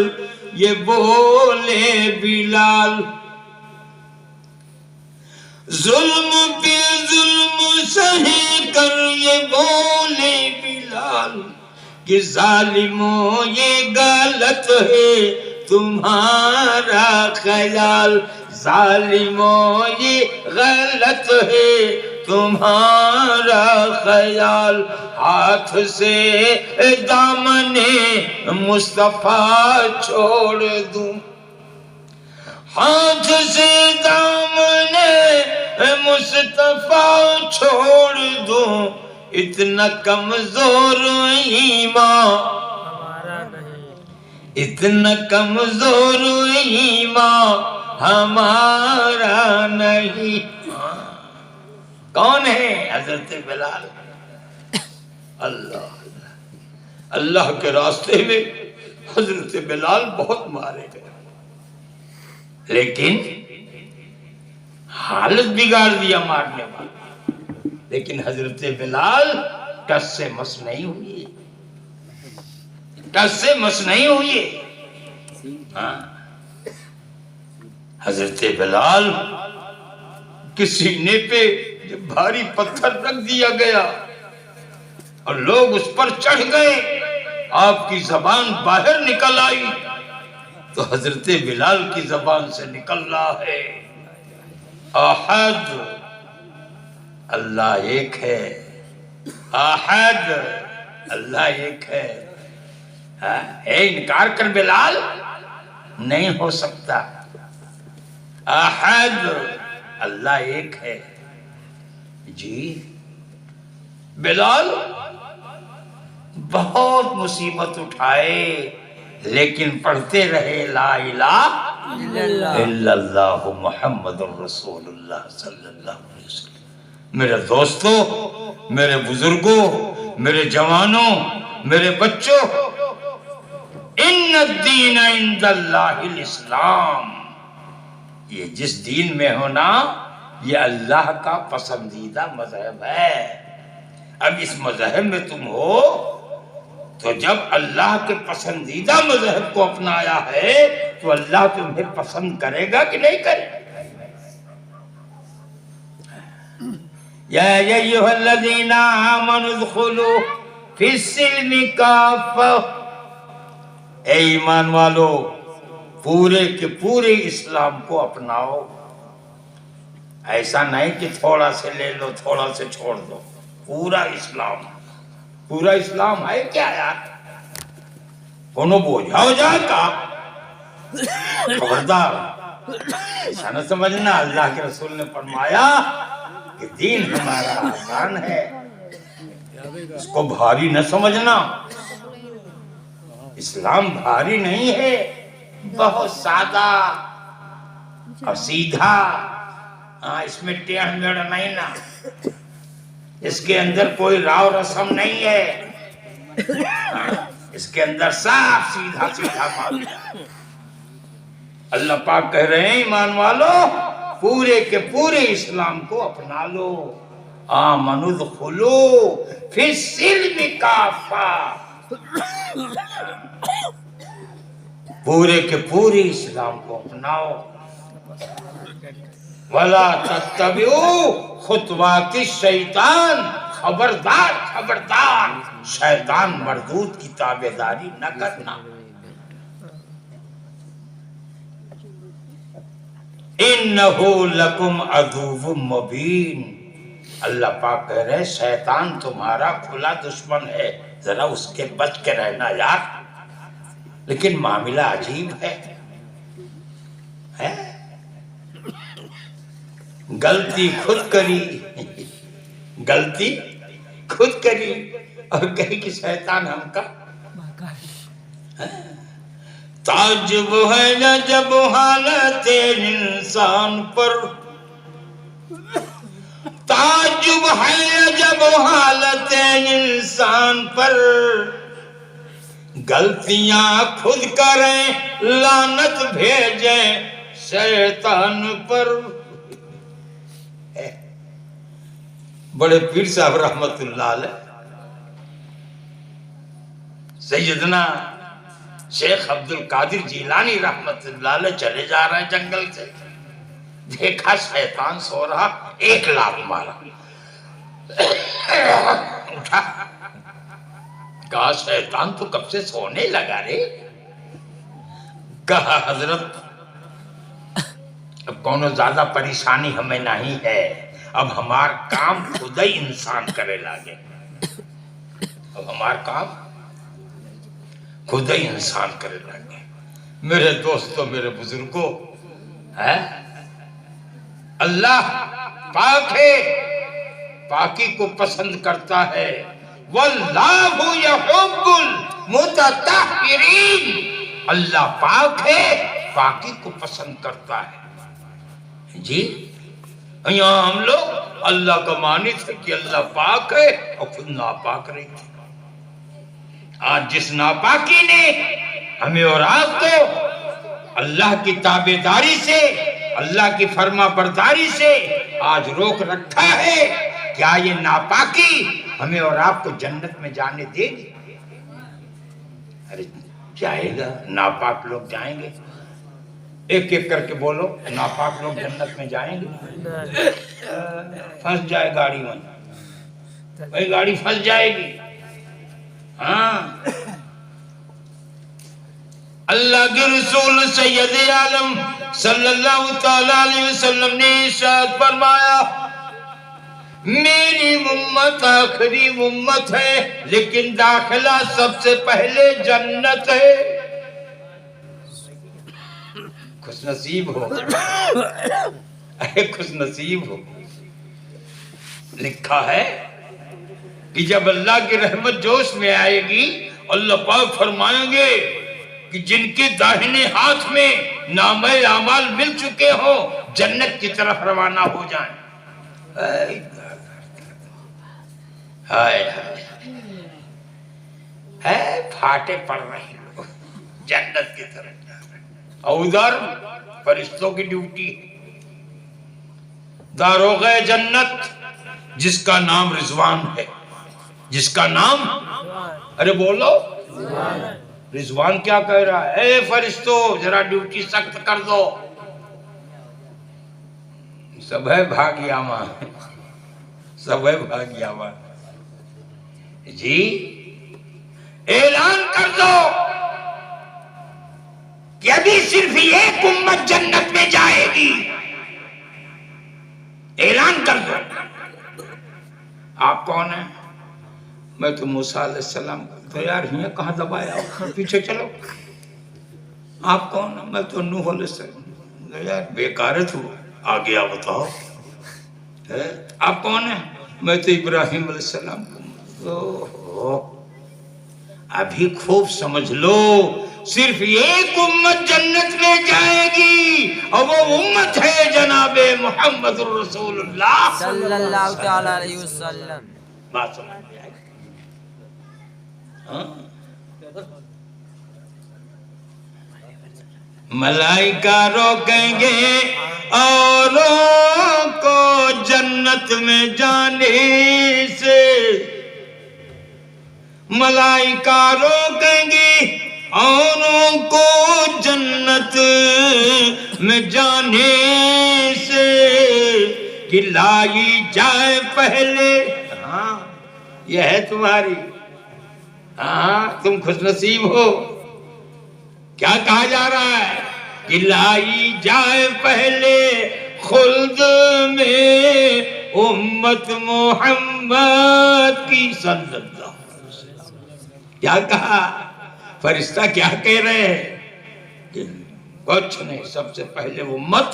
یہ بولے بلال، ظلم پہ ظلم سہ کر یہ بولے بلال کہ ظالموں یہ غلط ہے تمہارا خیال، ظالموں یہ غلط ہے تمہارا خیال۔ ہاتھ سے دامن مصطفیٰ چھوڑ دوں، ہاتھ سے دامن مصطفیٰ چھوڑ دوں، اتنا کمزور ایمان ہمارا نہیں، اتنا کمزور ایمان ہمارا نہیں۔ کون ہے؟ حضرت بلال۔ اللہ کے راستے میں حضرت بلال بہت مارے گئے، لیکن حالت بگاڑ دیا مارنے والا، لیکن حضرت بلال ٹس سے مس نہیں ہوئی، ٹس سے مس نہیں ہوئی۔ ہاں، حضرت بلال کے سینے پہ جب بھاری پتھر رکھ دیا گیا اور لوگ اس پر چڑھ گئے، آپ کی زبان باہر نکل آئی تو حضرت بلال کی زبان سے نکل رہا ہے احد اللہ ایک ہے، احد اللہ ایک ہے۔ اے انکار کر بلال، نہیں ہو سکتا، احد اللہ ایک ہے۔ جی بلال بہت مصیبت اٹھائے، لیکن پڑھتے رہے لا الہ الا اللہ محمد الرسول اللہ صلی اللہ علیہ وسلم۔ میرے دوستوں، میرے بزرگوں، میرے جوانوں، میرے بچوں، ان الدین عند اللہ الاسلام، یہ جس دین میں ہونا یہ اللہ کا پسندیدہ مذہب ہے۔ اب اس مذہب میں تم ہو تو جب اللہ کے پسندیدہ مذہب کو اپنایا ہے تو اللہ تمہیں پسند کرے گا کہ نہیں کرے گا؟ یا ایھا الذین آمنوا ادخلوا فی السلم کافہ، اے ایمان والو پورے کے پورے اسلام کو اپناؤ، ایسا نہیں کہ تھوڑا سے لے لو تھوڑا سے چھوڑ دو، پورا اسلام۔ پورا اسلام ہے کیا یار؟ کونو بوجھا ہو جائے کا؟ خبردار ایسا نہ سمجھنا، اللہ کے رسول نے فرمایا کہ دین ہمارا آسان ہے، اس کو بھاری نہ سمجھنا۔ اسلام بھاری نہیں ہے، بہت سادہ اور سیدھا، اس میں ٹیڑھ میڑھ نہیں نا، اس کے اندر کوئی راو رسم نہیں ہے، اس کے اندر صاف سیدھا سیدھا معاملہ۔ اللہ پاک کہہ رہے ہیں ایمان والو پورے کے پورے اسلام کو اپنا لو، آمنوا ادخلوا فی السلم کافہ، پورے کے پورے اسلام کو اپناؤ۔ ولا تتبعوا خطوات الشیطان، خبردار خبردار شیطان مردود کی تابعداری نہ کرنا۔ انہ لکم عدو مبین، اللہ پاک کہہ رہے شیطان تمہارا کھلا دشمن ہے، ذرا اس کے بچ کے رہنا یار۔ لیکن معاملہ عجیب ہے، غلطی خود کری، غلطی خود کری اور کہے کہ شیطان ہم کا۔ تعجب ہے نہ جب حالت انسان پر، تعجب ہے جب حالت انسان پر، غلطیاں خود کریں لعنت بھیجیں شیطان پر۔ بڑے پیر صاحب رحمت اللہ علیہ سیدنا شیخ عبد القادر جیلانی رحمت اللہ علیہ چلے جا رہے ہیں جنگل سے، دیکھا شیطان سو رہا، ایک لات مارا، اٹھا، کہا شیطان تو کب سے سونے لگا رے؟ کہا حضرت اب کونو زیادہ پریشانی ہمیں نہیں ہے، اب ہمار کام خود ہی انسان کرے لاگے، اب ہمار کام خود ہی انسان کرے لگے۔ میرے دوستوں، میرے بزرگوں، اللہ پاک ہے، پاکی کو پسند کرتا ہے، واللہ یحب المتطہرین، اللہ پاک ہے، پاکی کو پسند کرتا ہے۔ جی یہاں ہم لوگ اللہ کا مانی تھے کہ اللہ پاک ہے اور خود ناپاک رہی تھے۔ آج جس ناپاکی نے ہمیں اور آپ کو اللہ کی تابعداری سے، اللہ کی فرما برداری سے آج روک رکھا ہے، کیا یہ ناپاکی ہمیں اور آپ کو جنت میں جانے دے گی؟ ارے جائے گا، ناپاک لوگ جائیں گے، ایک ایک کر کے بولو، ناپاک لوگ جنت میں جائیں گے؟ پھنس جائے گاڑی میں، بھائی گاڑی پھنس جائے گی۔ ہاں، اللہ کے رسول سید عالم صلی اللہ تعالیٰ علیہ وسلم نے ارشاد فرمایا، میری امت آخری امت ہے لیکن داخلہ سب سے پہلے جنت ہے۔ خوش نصیب ہو، اے خوش نصیب ہو۔ لکھا ہے کہ جب اللہ کی رحمت جوش میں آئے گی، اللہ پاک فرمائیں گے کہ جن کے داہنے ہاتھ میں نامہ اعمال مل چکے ہوں جنت کی طرف روانہ ہو جائیں۔ ہائے ہائے، پھاٹے پڑ رہے لوگ جنت کی طرف جا رہے ہیں، اور ادھر فرشتوں کی ڈیوٹی، داروغہ جنت جس کا نام رضوان ہے، جس کا نام، ارے بولو رضوان کیا کہہ رہا ہے؟ اے فرشتوں ذرا ڈیوٹی سخت کر دو۔ سب ہے بھاگیا ماں، سب ہے بھاگیا ماں، جی اعلان کر دو کہ ابھی صرف ایک امت جنت میں جائے گی، اعلان کر دو۔ آپ کون ہیں؟ میں تو موسیٰ علیہ السلام، تو یار ہی کہاں دبایا، پیچھے چلو۔ آپ کون ہیں؟ میں تو نوح علیہ السلام، یار بیکارت ہو، آگے آپ بتاؤ۔ آپ کون ہیں؟ میں تو ابراہیم علیہ السلام۔ ابھی خوب سمجھ لو، صرف ایک امت جنت میں جائے گی اور وہ امت ہے جناب محمد الرسول اللہ صلی اللہ تعالیٰ علیہ وسلم۔ بات سمجھ میں آئی؟ ملائکہ روکیں گے اوروں کو جنت میں جانے سے، ملائکہ روکیں گے اوروں کو جنت میں جانے سے، کہ لائی جائے پہلے. ہاں یہ ہے تمہاری. ہاں تم خوش نصیب ہو. کیا کہا جا رہا ہے کہ لائی جائے پہلے خلد میں امت محمد کی صلی اللہ علیہ وسلم. کیا کہا فرشتہ؟ کیا کہہ رہے ہیں کہ کچھ نہیں، سب سے پہلے امت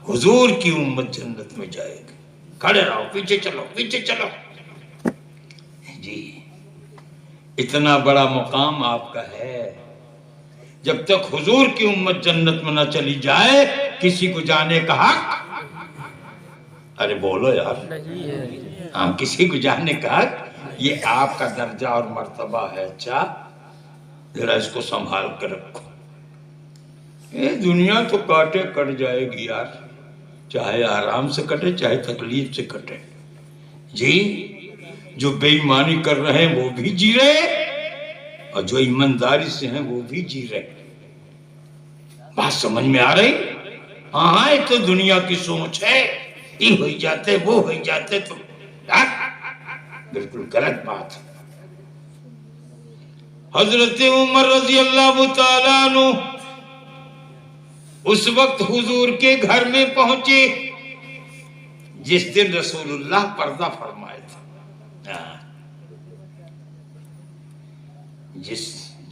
حضور کی امت جنت میں جائے گی. کھڑے رہو، پیچھے چلو پیچھے چلو. جی اتنا بڑا مقام آپ کا ہے. جب تک حضور کی امت جنت میں نہ چلی جائے کسی کو جانے کا حق. ارے بولو یار. ہاں کسی کو جانے کا حق. یہ آپ کا درجہ اور مرتبہ ہے. اچھا ذرا اس کو سنبھال کر رکھو. یہ دنیا تو کاٹے کٹ جائے گی یار، چاہے آرام سے کٹے چاہے تکلیف سے کٹے. جی جو بے ایمانی کر رہے ہیں وہ بھی جی رہے اور جو ایمانداری سے ہیں وہ بھی جی رہے. بات سمجھ میں آ رہی؟ ہاں یہ تو دنیا کی سوچ ہے. یہ ہوئی جاتے وہ ہوئی جاتے تو بالکل غلط بات ہے. حضرت عمر رضی اللہ تعالیٰ عنہ اس وقت حضور کے گھر میں پہنچے جس دن رسول اللہ پردہ فرمائے تھے.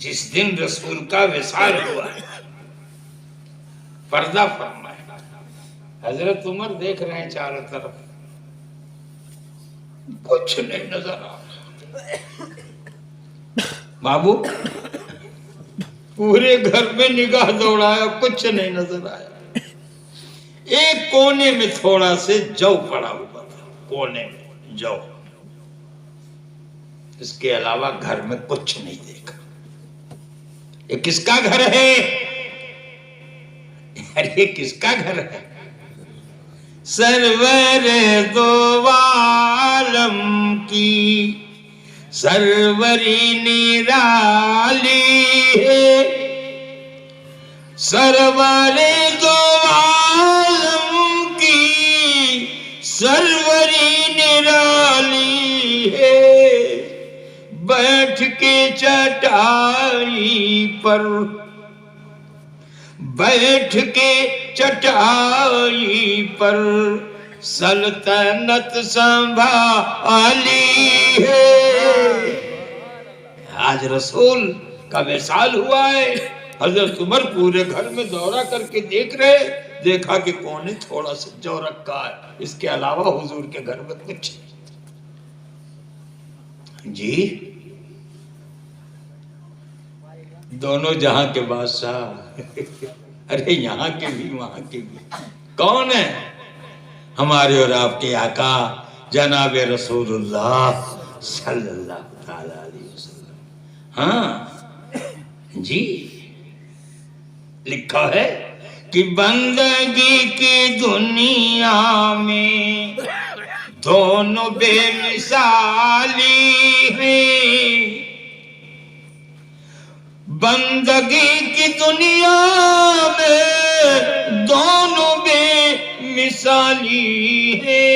جس دن رسول کا وصال ہوا پردہ فرمائے. حضرت عمر دیکھ رہے ہیں چاروں طرف، کچھ نہیں نظر آ رہا. بابو پورے گھر میں نگاہ دوڑایا، کچھ نہیں نظر آیا. ایک کونے میں تھوڑا سے جو پڑا ہوا تھا، کونے میں جو. اس کے علاوہ گھر میں کچھ نہیں دیکھا. یہ کس کا گھر ہے؟ یہ کس کا گھر ہے؟ سرور دو عالم کی سروری نرالی ہے. سرور دو عالم کی سروری نرالی ہے. بیٹھ کے چٹائی پر، بیٹھ کے چٹائی پر سلطنت سنبھالی ہے. آج رسول کا وصال ہوا ہے. حضرت عمر پورے گھر میں دورہ کر کے دیکھ رہے، دیکھا کہ کونے تھوڑا سا جو رکھا ہے، اس کے علاوہ حضور کے گھر میں کچھ. جی دونوں جہاں کے بادشاہ. ارے یہاں کے بھی وہاں کے بھی. کون ہے؟ ہمارے اور آپ کے آقا جناب رسول اللہ صلی اللہ تعالی علیہ وسلم. ہاں جی لکھا ہے کہ بندگی کی دنیا میں دونوں بے مثالی ہیں. بندگی کی دنیا میں دونوں بے مثالی ہے.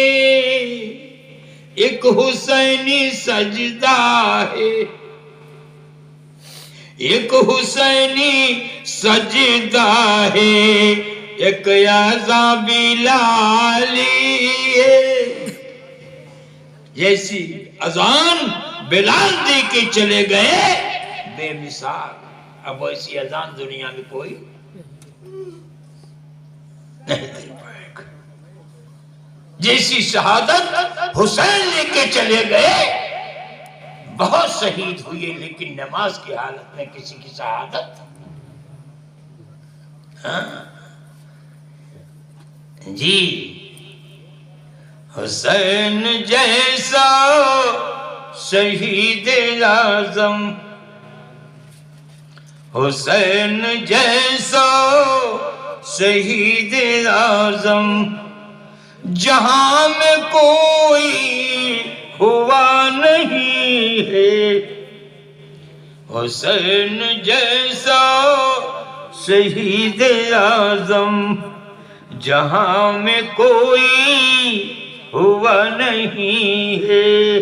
ایک حسینی سجدہ ہے، ایک حسینی سجدہ ہے، ایک اذان بلالی ہے. جیسی اذان بلال دے کے چلے گئے بے مثال. اب ایسی اذان دنیا میں کوئی نہیں دے پائے گا. جیسی شہادت حسین لے کے چلے گئے، بہت شہید ہوئے لیکن نماز کی حالت میں کسی کی شہادت. ہاں جی حسین جیسا شہید اعظم، حسین جیسا شہید اعظم جہاں میں کوئی ہوا نہیں ہے. حسین جیسا شہید اعظم جہاں میں کوئی ہوا نہیں ہے،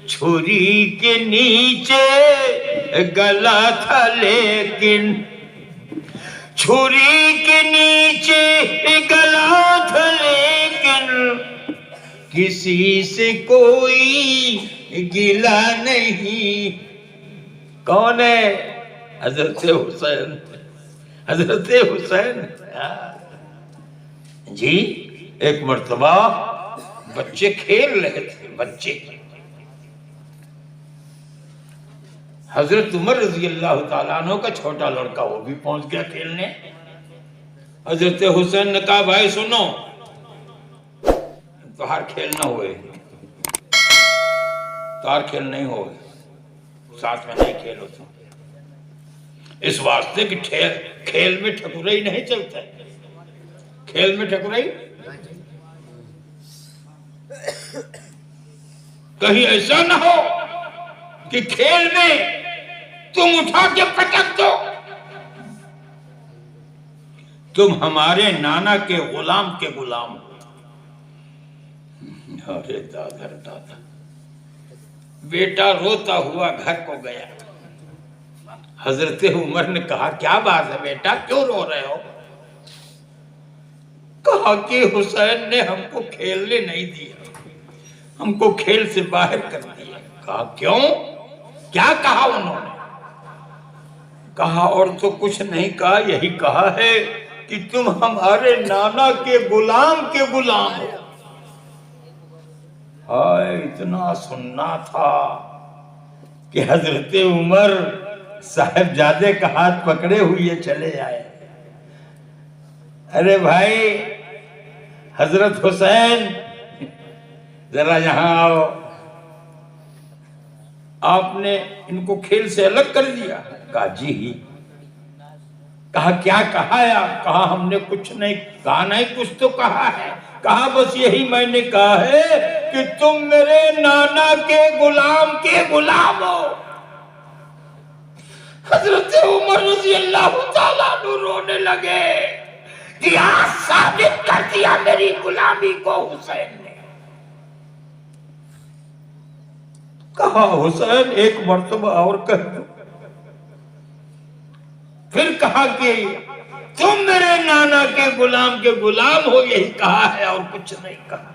چھری کے نیچے گلا تھا لیکن، چھری کے نیچے گلا تھا لیکن، کسی سے کوئی گلا نہیں۔ کون ہے؟ حضرت حسین، حضرت حسین۔ جی ایک مرتبہ بچے کھیل رہے تھے، بچے، حضرت عمر رضی اللہ تعالیٰ عنہ کا چھوٹا لڑکا وہ بھی پہنچ گیا کھیلنے۔ حضرت حسین نے کہا بھائی سنو، تمہار کھیل نہ ہوئے، تمہار کھیل نہیں ہوئے، ساتھ میں نہیں کھیلو تم، اس واسطے کہ کھیل میں ٹھکرائی نہیں چلتا ہے، کھیل میں ٹھکرائی، کہیں ایسا نہ ہو کہ کھیل میں تم اٹھا کے پٹک دو، تم ہمارے نانا کے غلام کے غلام ہو۔ ارے دادا دادا، بیٹا روتا ہوا گھر کو گیا۔ حضرت عمر نے کہا کیا بات ہے بیٹا، کیوں رو رہے ہو؟ کہا کہ حسین نے ہم کو کھیلنے نہیں دیا، ہم کو کھیل سے باہر کر دیا۔ کہا کیوں؟ کیا کہا انہوں نے؟ کہا اور تو کچھ نہیں کہا، یہی کہا ہے کہ تم ہمارے نانا کے غلام کے غلام ہو۔ ہائے اتنا سننا تھا کہ حضرت عمر صاحبزادے کا ہاتھ پکڑے ہوئے چلے آئے۔ ارے بھائی حضرت حسین ذرا یہاں آؤ، آپ نے ان کو کھیل سے الگ کر دیا؟ کہا جی ہی۔ کہا کیا کہا ہے آپ؟ کہا ہم نے کچھ نہیں کہا، نہیں کچھ تو کہا ہے۔ کہا بس یہی میں نے کہا ہے کہ تم میرے نانا کے غلام کے غلام ہو۔ حضرت عمر رضی اللہ تعالیٰ عنہ رونے لگے کہ آج ثابت کر دیا میری غلامی کو حسین نے۔ کہا حسین ایک مرتبہ اور کہہ دو۔ پھر کہا کہ تم میرے نانا کے غلام ہو، یہی کہا ہے اور کچھ نہیں کہا۔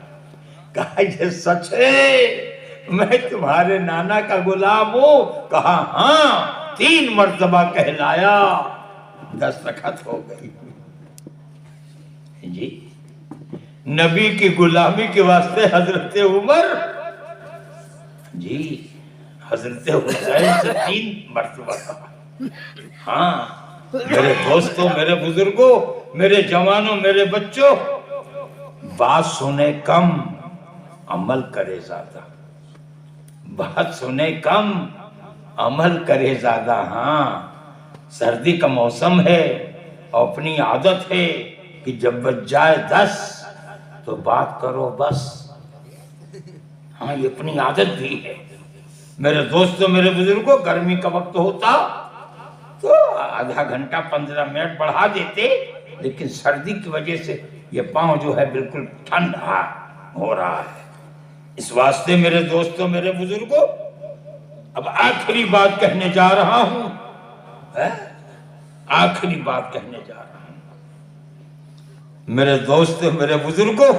کہا یہ سچ ہے میں تمہارے نانا کا غلام ہوں؟ کہا ہاں، 3 مرتبہ کہلایا، دستخط ہو گئی۔ جی نبی کی غلامی کے واسطے حضرت عمر، جی حضرت حسین سے 3 مرتبہ کہا۔ ہاں میرے دوستوں، میرے بزرگوں، میرے جوانوں، میرے بچوں، بات سنے کم عمل کرے زیادہ، بات سنے کم عمل کرے زیادہ۔ ہاں سردی کا موسم ہے اور اپنی عادت ہے کہ جب بج جائے 10 تو بات کرو بس، ہاں یہ اپنی عادت بھی ہے۔ میرے دوستوں، میرے بزرگوں، گرمی کا وقت ہوتا تو آدھا گھنٹہ 15 منٹ بڑھا دیتے، لیکن سردی کی وجہ سے یہ پاؤں جو ہے بالکل ٹھنڈا ہو رہا ہے۔ اس واسطے میرے دوستوں، میرے بزرگوں، اب آخری بات کہنے جا رہا ہوں، آخری بات کہنے جا رہا ہوں میرے دوستوں، میرے بزرگوں،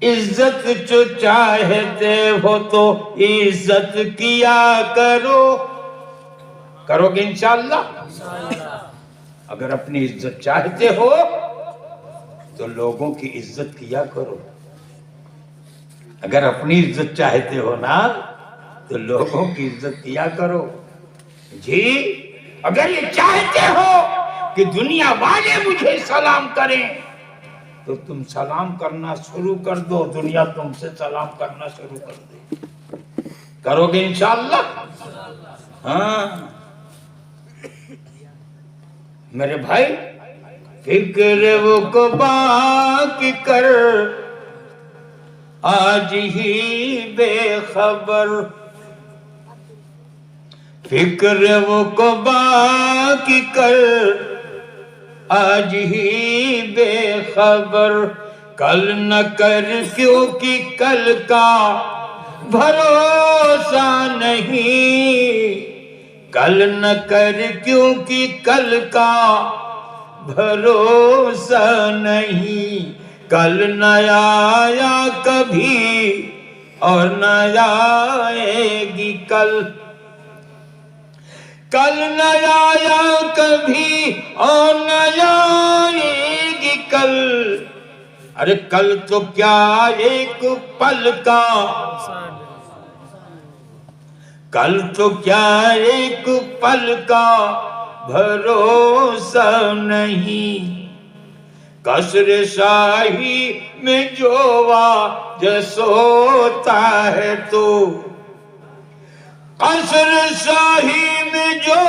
عزت جو چاہتے ہو تو عزت کیا کرو، کرو گے انشاءاللہ؟ اگر اپنی عزت چاہتے ہو تو لوگوں کی عزت کیا کرو، اگر اپنی عزت چاہتے ہو نا تو لوگوں کی عزت کیا کرو۔ جی اگر یہ چاہتے ہو کہ دنیا والے مجھے سلام کریں تو تم سلام کرنا شروع کر دو، دنیا تم سے سلام کرنا شروع کر دے۔ کرو گے انشاءاللہ؟ ہاں میرے بھائی، فکر وہ کو باقی کر آج ہی بے خبر، فکر وہ کو باقی کر آج ہی بے خبر، کل نہ کر کیونکہ کل کا بھروسہ نہیں، کل نہ کر کیونکہ کل کا بھروسہ نہیں، کل نہ آیا کبھی اور نہ آئے گی کل، کل نہ آیا کبھی اور نہ آئے گی کل، ارے کل تو کیا ایک پل کا، کل تو کیا ایک پل کا بھروسہ نہیں، قصر شاہی میں جو آج سوتا ہے تو، قصر شاہی میں جو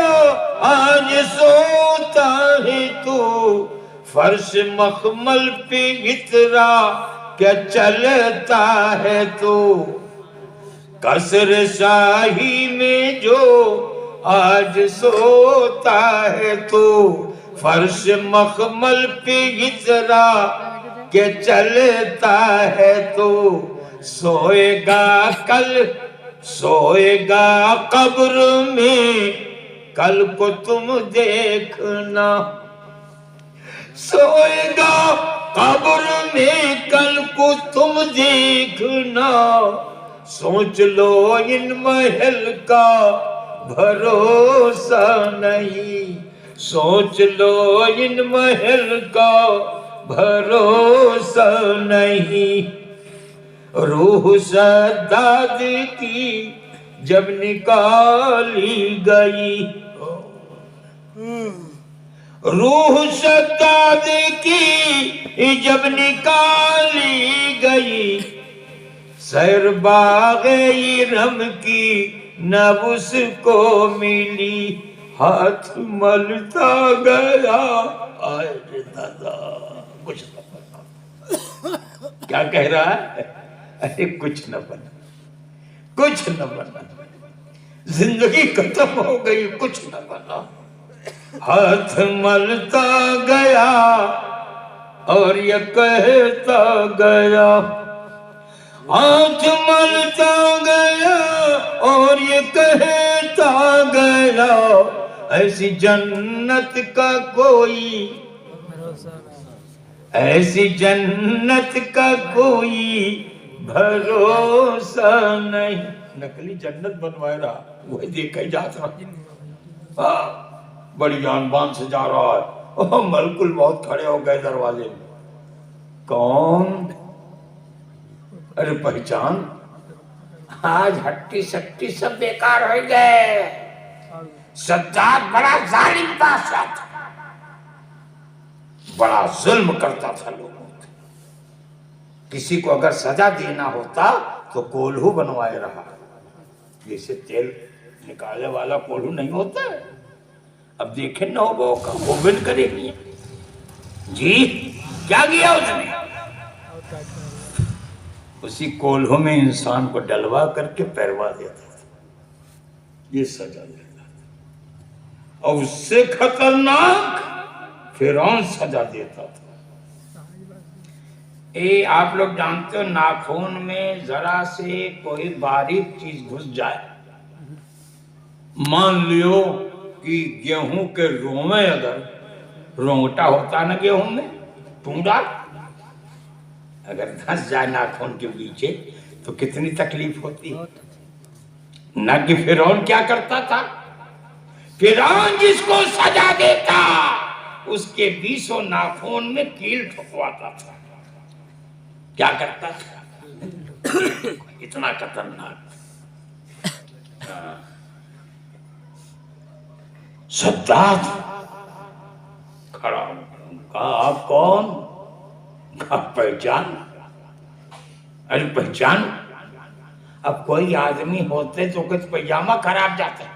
آج سوتا ہے تو، فرش مخمل پہ اترا کیا چلتا ہے تو، قصر شاہی میں جو آج سوتا ہے تو، فرش مخمل پہ اترا کہ چلتا ہے تو، سوئے گا کل، سوئے گا قبر میں کل کو تم دیکھنا، سوئے گا قبر میں کل کو تم دیکھنا، سوچ لو ان محل کا بھروسہ نہیں، سوچ لو ان محل کا بھروسہ نہیں، روح شداد کی جب نکالی گئی، روح شداد کی جب نکالی گئی، سیر باغ ارم کی نہ اس کو ملی، ہاتھ ملتا گیا، آئے دادا کچھ نہ بنا، کیا کہہ رہا ہے؟ ارے کچھ نہ بنا، کچھ نہ بنا، زندگی ختم ہو گئی، کچھ نہ بنا، ہاتھ ملتا گیا اور یہ کہتا گیا، ہاتھ ملتا گیا اور یہ کہتا گیا، ایسی جنت کا کوئی، ایسی جنت کا کوئی بھروسہ نہیں، نقلی جنت بنوائے رہا، وہ دیکھا ہی جاتا رہا، بڑی جان بان سے جا رہا ہے، ملک الموت کھڑے ہو گئے دروازے میں، کون؟ ارے پہچان، آج ہٹی سٹی سب بیکار ہو گئے، سجاد بڑا ظالم بادشاہ تھا، بڑا ظلم کرتا تھا لوگوں کو، کسی کو اگر سزا دینا ہوتا تو کولہو بنوائے رہا، جیسے تیل نکالے والا کولہو نہیں ہوتا ہے، اب دیکھیں نوبو کا اوون کرے گی، جی کیا گیا اس نے؟ اسی کولہو میں انسان کو ڈلوا کر کے پیروا دیتا تھا، یہ سزا دیتا تھا، اور اس سے خطرناک فرعون سزا دیتا تھا۔ آپ لوگ جانتے ہو ناخون میں ذرا سے کوئی باریک چیز گھس جائے، مان لیو کہ گیہوں کے رومیں، اگر رونگٹا ہوتا نا گیہوں میں ٹونڈا، اگر دھس جائے ناخون کے پیچھے تو کتنی تکلیف ہوتی ہے، نہ کہ فرعون کیا کرتا تھا، فرعون جس کو سزا دیتا اس کے 20 ناخون میں کیل ٹھکواتا تھا، کیا کرتا تھا، اتنا خطرناک، شداد کھڑا کہا آپ کون؟ کہا پہچان، ارے پہچان، اب کوئی آدمی ہوتے تو کچھ پجامہ خراب جاتا ہے،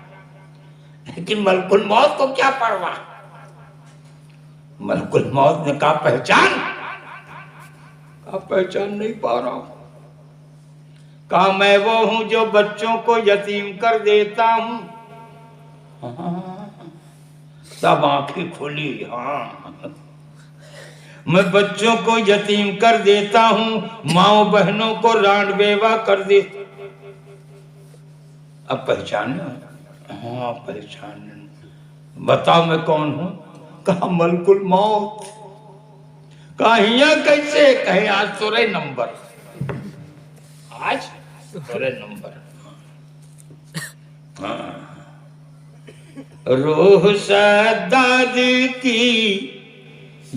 لیکن ملک الموت کو کیا پرواہ، ملک الموت نے کہا پہچان، کہا پہچان نہیں پا رہا ہوں، کہا میں وہ ہوں جو بچوں کو یتیم کر دیتا ہوں، سب آنکھیں کھلی. ہاں میں بچوں کو یتیم کر دیتا ہوں، ماؤں بہنوں کو رانڈ بیوہ کر دیتا. اب پہچانا؟ ہاں پہچان. بتاؤ میں کون ہوں؟ کہا ملک الموت. کہا ہیاں کیسے؟ کہے آج سورہ نمبر، آج سورہ نمبر. ہاں روح سداد کی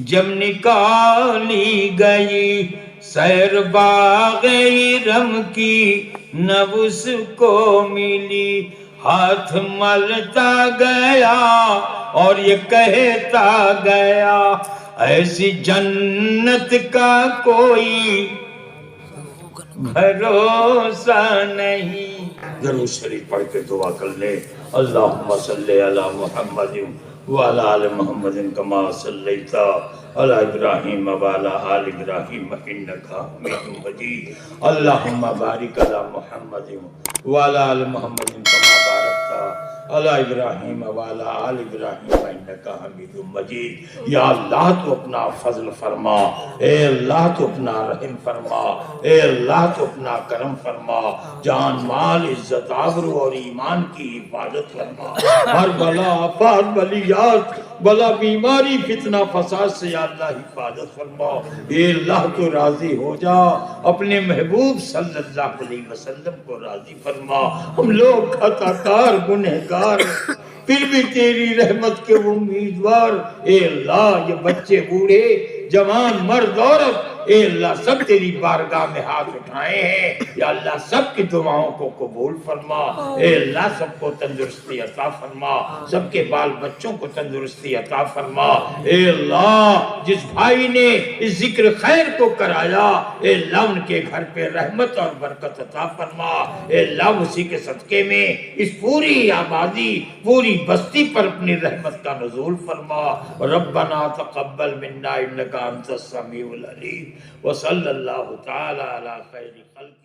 جب نکالی گئی، سیر باغ رم کی نب اس کو ملی. ہاتھ ملتا گیا اور یہ کہتا گیا، ایسی جنت کا کوئی بھروسہ نہیں. ضرور شریف پڑھ کے دعا کر لے. اللہم صلی علی محمد وعلی آل محمد کما صلیت علی ابراہیم وعلی آل ابراہیم انکا حمید مجید. اللہم بارک علی محمد وعلی آل محمد کما بارکت علی ابراہیم وعلی آل ابراہیم انکا حمید مجید. یا اللہ تو اپنا فضل فرما، اے اللہ تو اپنا رحم فرما، اے اللہ تو اپنا کرم فرما. جان مال عزت آبرو اور ایمان کی حفاظت فرما. ہر بلا آفات بلیات بلا بیماری فتنہ فساد سے یا اللہ حفاظت فرما. اے اللہ تو راضی ہو جا، اپنے محبوب صلی اللہ علیہ وسلم کو راضی فرما. ہم لوگ خطا کار گنہگار پھر بھی تیری رحمت کے امیدوار. اے اللہ یہ بچے بوڑھے جوان مرد عورت، اے اللہ سب تیری بارگاہ میں ہاتھ اٹھائے ہیں. یا اللہ سب کی دعاؤں کو قبول فرما. اے اللہ سب کو تندرستی عطا فرما، سب کے بال بچوں کو تندرستی عطا فرما. اے اللہ جس بھائی نے اس ذکر خیر کو کرایا، اے اللہ ان کے گھر پہ رحمت اور برکت عطا فرما. اے اللہ اسی کے صدقے میں اس پوری آبادی پوری بستی پر اپنی رحمت کا نزول فرما. ربنا تقبل منا انک انت السمیع العلیم وصلی اللہ تعالی علی خیر خلق.